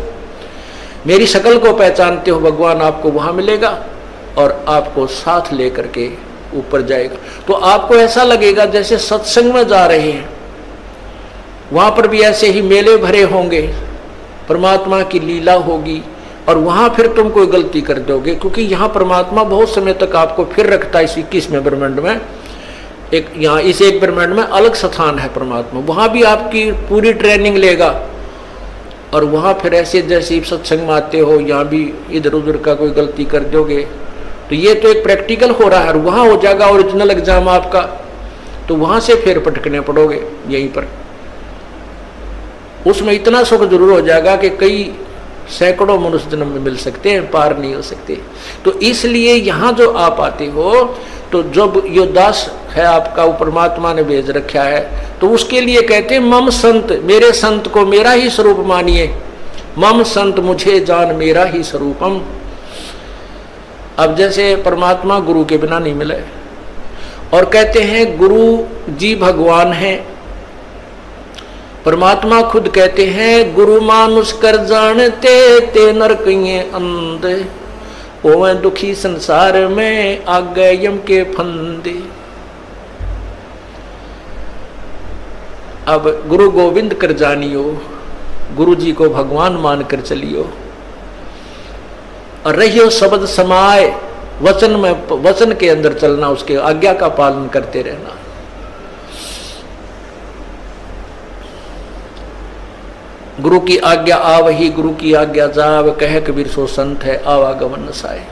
मेरी शक्ल को पहचानते हो। भगवान आपको वहां मिलेगा और आपको साथ लेकर के ऊपर जाएगा। तो आपको ऐसा लगेगा जैसे सत्संग में जा रहे हैं, वहां पर भी ऐसे ही मेले भरे होंगे, परमात्मा की लीला होगी। और वहां फिर तुम कोई गलती कर दोगे, क्योंकि यहाँ परमात्मा बहुत समय तक आपको फिर रखता है। इस 21वें ब्रह्मांड में एक, यहाँ इस एक ब्रह्मांड में अलग स्थान है परमात्मा, वहां भी आपकी पूरी ट्रेनिंग लेगा। और वहां फिर ऐसे जैसे सत्संग में आते हो, यहाँ भी इधर उधर का कोई गलती कर दोगे तो ये तो एक प्रैक्टिकल हो रहा है। और वहां हो जाएगा ओरिजिनल एग्जाम आपका, तो वहां से फिर पटकने पड़ोगे यहीं पर। उसमें इतना सुख जरूर हो जाएगा कि कई सैकड़ों मनुष्य जन्म में मिल सकते हैं, पार नहीं हो सकते। तो इसलिए यहाँ जो आप आते हो, तो जब यो दास है आपका, वो परमात्मा ने भेज रखा है, तो उसके लिए कहते हैं मम संत, मेरे संत को मेरा ही स्वरूप मानिए। मम संत मुझे जान मेरा ही स्वरूपम। अब जैसे परमात्मा गुरु के बिना नहीं मिले, और कहते हैं गुरु जी भगवान है। परमात्मा खुद कहते हैं गुरु मानुष कर जानते ते नरक अंधे, ओवे दुखी संसार में आगे यम के फंदे। अब गुरु गोविंद कर जानियो, गुरु जी को भगवान मान कर चलियो, और रहियो शब्द समाए, वचन में, वचन के अंदर चलना, उसके आज्ञा का पालन करते रहना। गुरु की आज्ञा आवही, गुरु की आज्ञा जाव, कह कबीर सो संत है आवागमन नसाए।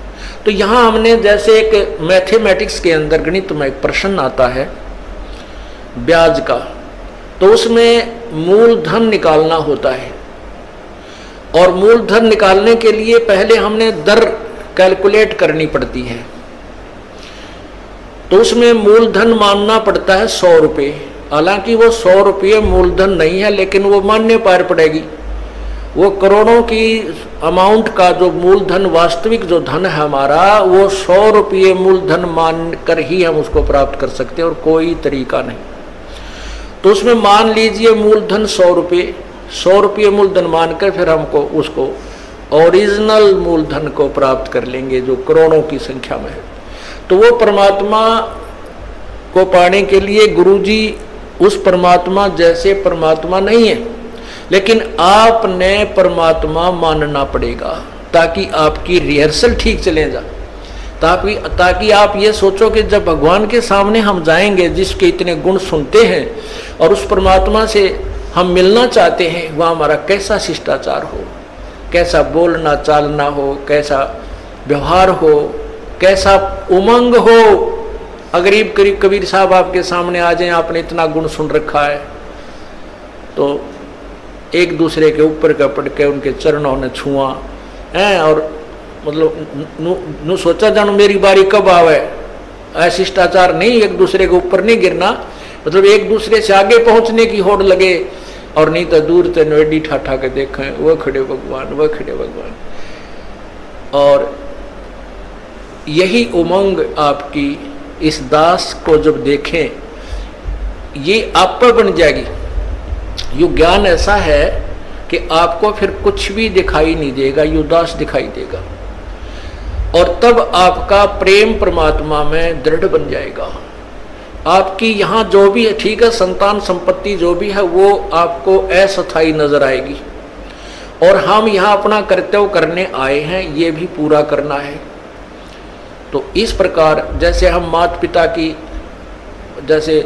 तो यहां हमने जैसे एक मैथमेटिक्स के अंदर गणित में एक प्रश्न आता है ब्याज का, तो उसमें मूलधन निकालना होता है, और मूलधन निकालने के लिए पहले हमने दर कैलकुलेट करनी पड़ती है। तो उसमें मूलधन मानना पड़ता है 100 रुपये। हालांकि वो 100 रुपये मूलधन नहीं है, लेकिन वो मान्य पार पड़ेगी। वो करोड़ों की अमाउंट का जो मूलधन, वास्तविक जो धन है हमारा, वो 100 रुपये मूलधन मान कर ही हम उसको प्राप्त कर सकते हैं, और कोई तरीका नहीं। तो उसमें मान लीजिए मूलधन 100 रुपये, 100 रुपये मूलधन मानकर फिर हमको उसको ओरिजिनल मूलधन को प्राप्त कर लेंगे जो करोड़ों की संख्या में है। तो वो परमात्मा को पाने के लिए गुरुजी उस परमात्मा जैसे परमात्मा नहीं है, लेकिन आपने परमात्मा मानना पड़ेगा ताकि आपकी रिहर्सल ठीक चले जा, ताकि आप ये सोचो कि जब भगवान के सामने हम जाएंगे, जिसके इतने गुण सुनते हैं, और उस परमात्मा से हम मिलना चाहते हैं, वह हमारा कैसा शिष्टाचार हो, कैसा बोलना चालना हो, कैसा व्यवहार हो, कैसा उमंग हो। अगरीब करीब कबीर साहब आपके सामने आ जाए, आपने इतना गुण सुन रखा है, तो एक दूसरे के ऊपर का पड़ के उनके चरणों ने छुआ है, और मतलब नु सोचा जानो मेरी बारी कब आवे। ऐसा शिष्टाचार नहीं, एक दूसरे के ऊपर नहीं गिरना, मतलब एक दूसरे से आगे पहुंचने की होड़ लगे, और नहीं तो दूर से नोडी ठाठा के देखें, वह खड़े भगवान, वह खड़े भगवान। और यही उमंग आपकी इस दास को जब देखें, ये आप पर बन जाएगी। ये ज्ञान ऐसा है कि आपको फिर कुछ भी दिखाई नहीं देगा, ये दास दिखाई देगा, और तब आपका प्रेम परमात्मा में दृढ़ बन जाएगा। आपकी यहाँ जो भी है, ठीक है, संतान संपत्ति जो भी है वो आपको अस्थायी नजर आएगी, और हम यहाँ अपना कर्तव्य करने आए हैं, ये भी पूरा करना है। तो इस प्रकार जैसे हम माता पिता की, जैसे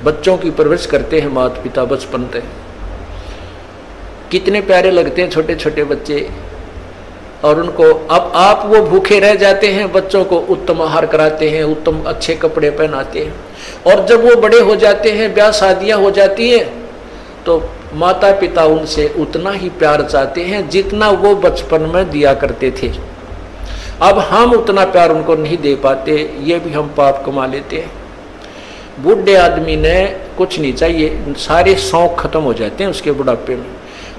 बच्चों की परवरिश करते हैं माता पिता बचपन से, कितने प्यारे लगते हैं छोटे छोटे बच्चे, और उनको अब आप वो भूखे रह जाते हैं, बच्चों को उत्तम आहार कराते हैं, उत्तम अच्छे कपड़े पहनाते हैं, और जब वो बड़े हो जाते हैं, ब्याह शादियाँ हो जाती है, तो माता पिता उनसे उतना ही प्यार चाहते हैं जितना वो बचपन में दिया करते थे। अब हम उतना प्यार उनको नहीं दे पाते, ये भी हम पाप कमा लेते हैं। बूढ़े आदमी ने कुछ नहीं चाहिए, सारे शौक खत्म हो जाते हैं उसके बुढ़ापे में,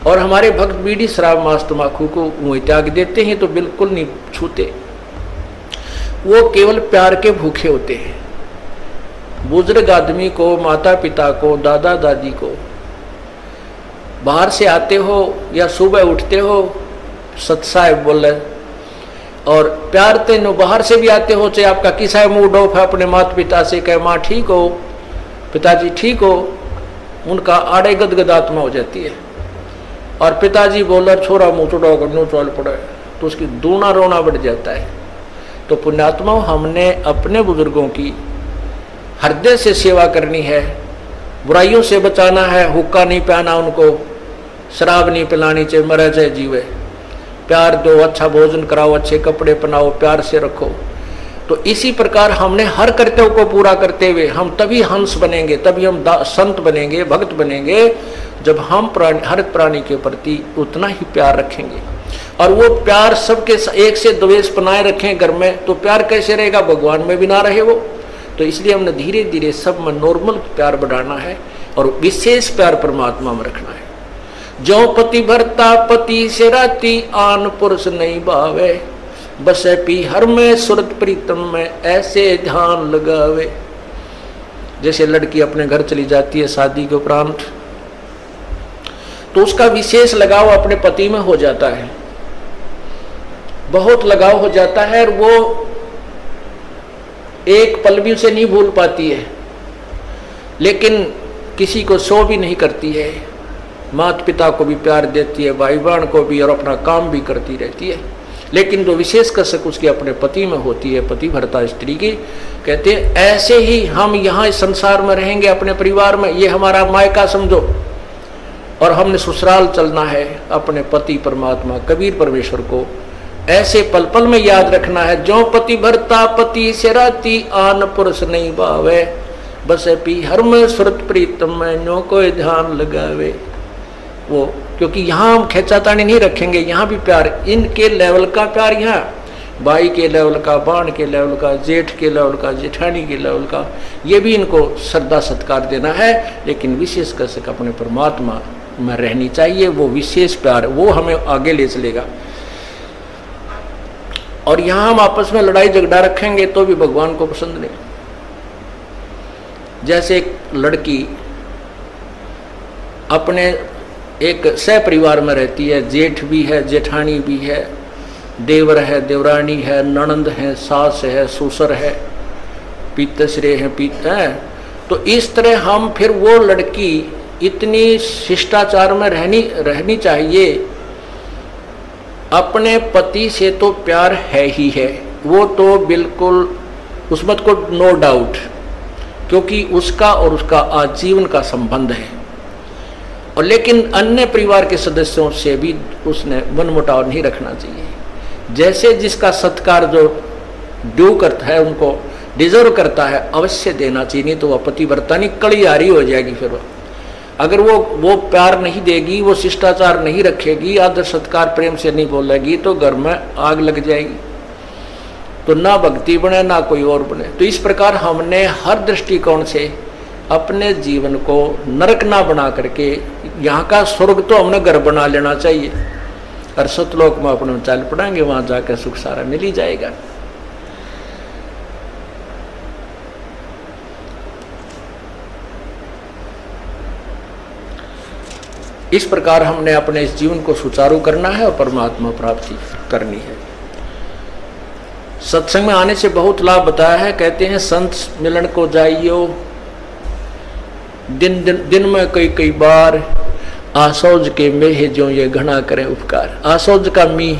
और हमारे भक्त बीड़ी शराब मांस तम्बाकू को मुँह त्याग देते हैं, तो बिल्कुल नहीं छूते, वो केवल प्यार के भूखे होते हैं। बुजुर्ग आदमी को, माता पिता को, दादा दादी को, बाहर से आते हो या सुबह उठते हो, सत्साहेब बोले, और प्यार तेनो बाहर से भी आते हो, चाहे आपका किसा मूड ऑफ है अपने माता पिता से, कहे माँ ठीक हो, पिताजी ठीक हो, उनका आड़े गदगद आत्मा हो जाती है। और पिताजी बोला छोरा मुँह चुड़ाओ करनो चल पड़े, तो उसकी दूना रोना बढ़ जाता है। तो पुण्यात्मा, हमने अपने बुजुर्गों की हृदय से सेवा करनी है, बुराइयों से बचाना है, हुक्का नहीं पहना उनको, शराब नहीं पिलानी, चाहे मरे चाहे जीवे, प्यार दो, अच्छा भोजन कराओ, अच्छे कपड़े पहनाओ, प्यार से रखो। तो इसी प्रकार हमने हर कर्तव्य को पूरा करते हुए हम तभी हंस बनेंगे, तभी हम संत बनेंगे, भक्त बनेंगे, जब हम हर प्राणी के प्रति उतना ही प्यार रखेंगे। और वो प्यार सबके एक से द्वेष बनाए रखें घर में, तो प्यार कैसे रहेगा, भगवान में भी ना रहे वो। तो इसलिए हमने धीरे धीरे सब में नॉर्मल प्यार बढ़ाना है, और विशेष प्यार परमात्मा में रखना है। जो पति भरता पति से राती, आन पुरुष नहीं भावे, बसे पी हर में सुरत प्रीतम में, ऐसे ध्यान लगावे। जैसे लड़की अपने घर चली जाती है शादी के उपरांत, तो उसका विशेष लगाव अपने पति में हो जाता है, बहुत लगाव हो जाता है, और वो एक पल भी उसे नहीं भूल पाती है, लेकिन किसी को शो भी नहीं करती है, माता पिता को भी प्यार देती है, भाई बहन को भी, और अपना काम भी करती रहती है। लेकिन जो विशेष कसक उसके अपने पति में होती है, पति भरता स्त्री की, कहते हैं ऐसे ही हम यहाँ इस संसार में रहेंगे, अपने परिवार में, ये हमारा मायका समझो, और हमने ससुराल चलना है अपने पति परमात्मा कबीर परमेश्वर को ऐसे पल पल में याद रखना है। जो पति भरता पति से राती, आन पुरुष नहीं भावे, बस पी हर में सुरत प्रीतम में नो कोई ध्यान लगावे। वो क्योंकि यहाँ हम खेचातानी नहीं रखेंगे, यहाँ भी प्यार, इनके लेवल का प्यार, यहाँ भाई के लेवल का, बाण के लेवल का, जेठ के लेवल का, जेठानी के लेवल का, ये भी इनको श्रद्धा सत्कार देना है। लेकिन विशेष कर से अपने परमात्मा में रहनी चाहिए, वो विशेष प्यार वो हमें आगे ले चलेगा। और यहाँ हम आपस में लड़ाई झगड़ा रखेंगे तो भी भगवान को पसंद नहीं। जैसे एक लड़की अपने एक सह परिवार में रहती है, जेठ भी है, जेठानी भी है, देवर है, देवरानी है, ननंद है, सास है, ससुर है, पितश्रे है, तो इस तरह हम फिर वो लड़की इतनी शिष्टाचार में रहनी चाहिए। अपने पति से तो प्यार है ही है, वो तो बिल्कुल उसमें को नो डाउट, क्योंकि उसका और उसका आजीवन का संबंध है। और लेकिन अन्य परिवार के सदस्यों से भी उसने मनमुटाव नहीं रखना चाहिए। जैसे जिसका सत्कार जो ड्यू करता है, उनको डिजर्व करता है, अवश्य देना चाहिए, नहीं तो वह पतिव्रता नहीं कलियारी हो जाएगी। फिर अगर वो प्यार नहीं देगी, वो शिष्टाचार नहीं रखेगी, आदर सत्कार प्रेम से नहीं बोलेगी, तो घर में आग लग जाएगी, तो ना भक्ति बने ना कोई और बने। तो इस प्रकार हमने हर दृष्टिकोण से अपने जीवन को नरक ना बना करके यहाँ का स्वर्ग तो हमने घर बना लेना चाहिए, और सतलोक में अपने चल पड़ेंगे, वहां जाकर सुख सारा मिल ही जाएगा। इस प्रकार हमने अपने इस जीवन को सुचारू करना है और परमात्मा प्राप्ति करनी है। सत्संग में आने से बहुत लाभ बताया है। कहते हैं संत मिलन को जाइयो, दिन में कई बार, आसौज के मेह जो ये घना करें उपकार। आसौज का मीह,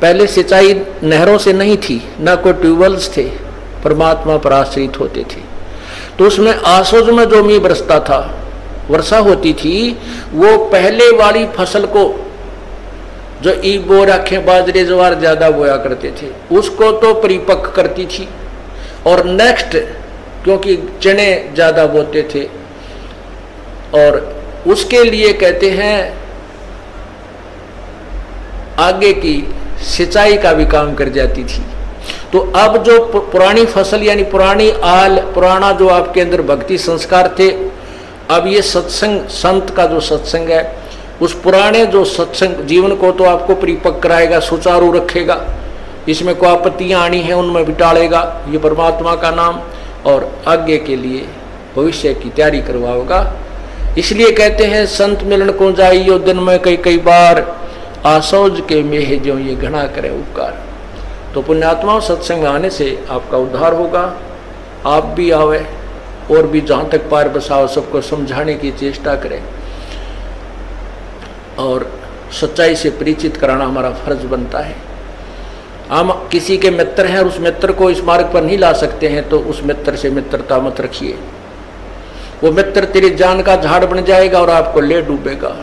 पहले सिंचाई नहरों से नहीं थी, ना कोई ट्यूबवेल्स थे, परमात्मा पर आश्रित होते थे। तो उसमें आसौज में जो मीह बरसता था, वर्षा होती थी, वो पहले वाली फसल को, जो ईबो राखें बाजरे ज्वार ज्यादा बोया करते थे, उसको तो परिपक्व करती थी। और नेक्स्ट, क्योंकि चने ज्यादा बोते थे, और उसके लिए कहते हैं आगे की सिंचाई का भी काम कर जाती थी। तो अब जो पुरानी फसल यानी पुरानी आल, पुराना जो आपके अंदर भक्ति संस्कार थे, अब ये सत्संग, संत का जो सत्संग है, उस पुराने जो सत्संग जीवन को तो आपको परिपक्व कराएगा, सुचारू रखेगा, इसमें कोई आपत्तियां आनी है उनमें भी टालेगा, ये परमात्मा का नाम, और आगे के लिए भविष्य की तैयारी करवाओगा। इसलिए कहते हैं संत मिलन को जाइयो, दिन में कई बार, आसौज के मेह जो ये घना करे उपकार। तो पुण्यात्माओं, सत्संग में आने से आपका उद्धार होगा। आप भी आवे और भी जहाँ तक पार बसाओ सबको समझाने की चेष्टा करें, और सच्चाई से परिचित कराना हमारा फर्ज बनता है। हम किसी के मित्र हैं और उस मित्र को इस मार्ग पर नहीं ला सकते हैं, तो उस मित्र से मित्रता मत रखिए। वो मित्र तेरी जान का झाड़ बन जाएगा और आपको ले डूबेगा।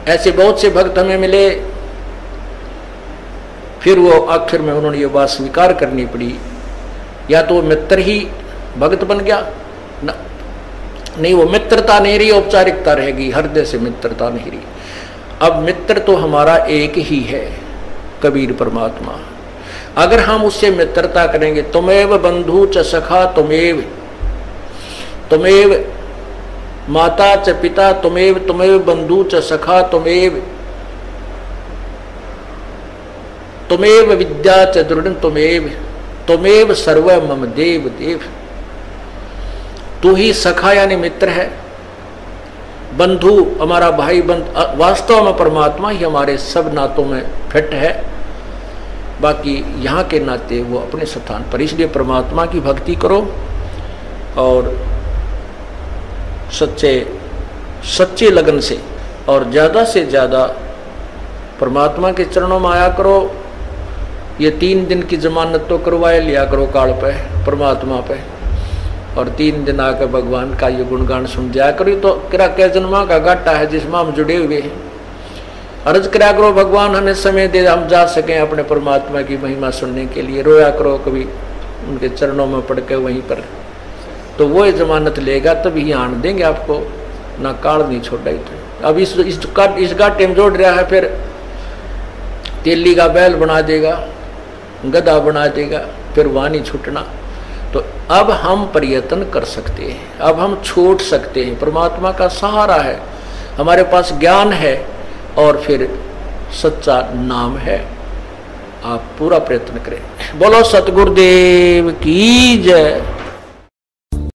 ऐसे बहुत से भक्त हमें मिले, फिर वो आखिर में उन्होंने ये बात स्वीकार करनी पड़ी, या तो वो मित्र ही भक्त बन गया ना, नहीं, वो मित्रता नहीं रही, औपचारिकता रहेगी, हृदय से मित्रता नहीं रही। अब मित्र तो हमारा एक ही है, कबीर परमात्मा। अगर हम उससे मित्रता करेंगे, तुमेव बंधु च सखा तुमेव, तुमेव माता च पिता तुमेव, तुमेव बंधु च सखा तुमेव, तुमेव विद्या च दृढ़ तुमेव, तुमेव सर्व मम देव देव। तू ही सखा यानी मित्र है, बंधु हमारा भाई बंध, वास्तव में परमात्मा ही हमारे सब नातों में फिट है, बाकी यहाँ के नाते वो अपने स्थान पर। इसलिए परमात्मा की भक्ति करो और सच्चे लगन से और ज़्यादा से ज़्यादा परमात्मा के चरणों में आया करो। ये 3 दिन की जमानत तो करवाए लिया करो काल पे, परमात्मा पे, और 3 दिन आकर भगवान का ये गुणगान सुन जाया करो। तो किरा क्या जन्मा का घाटा है जिसमें हम जुड़े हुए हैं। अर्ज करा करो भगवान हमें समय दे, हम जा सकें अपने परमात्मा की महिमा सुनने के लिए। रोया करो कभी उनके चरणों में पड़ के वहीं पर। तो वो जमानत लेगा तभी आन देंगे आपको, ना काल नहीं छोड़ा। तो अब इसका टेम जोड़ रहा है, फिर तेली का बैल बना देगा, गधा बना देगा, फिर वहाँ नहीं छूटना। तो अब हम प्रयत्न कर सकते हैं, अब हम छूट सकते हैं। परमात्मा का सहारा है, हमारे पास ज्ञान है और फिर सच्चा नाम है। आप पूरा प्रयत्न करें। बोलो सतगुरुदेव की जय।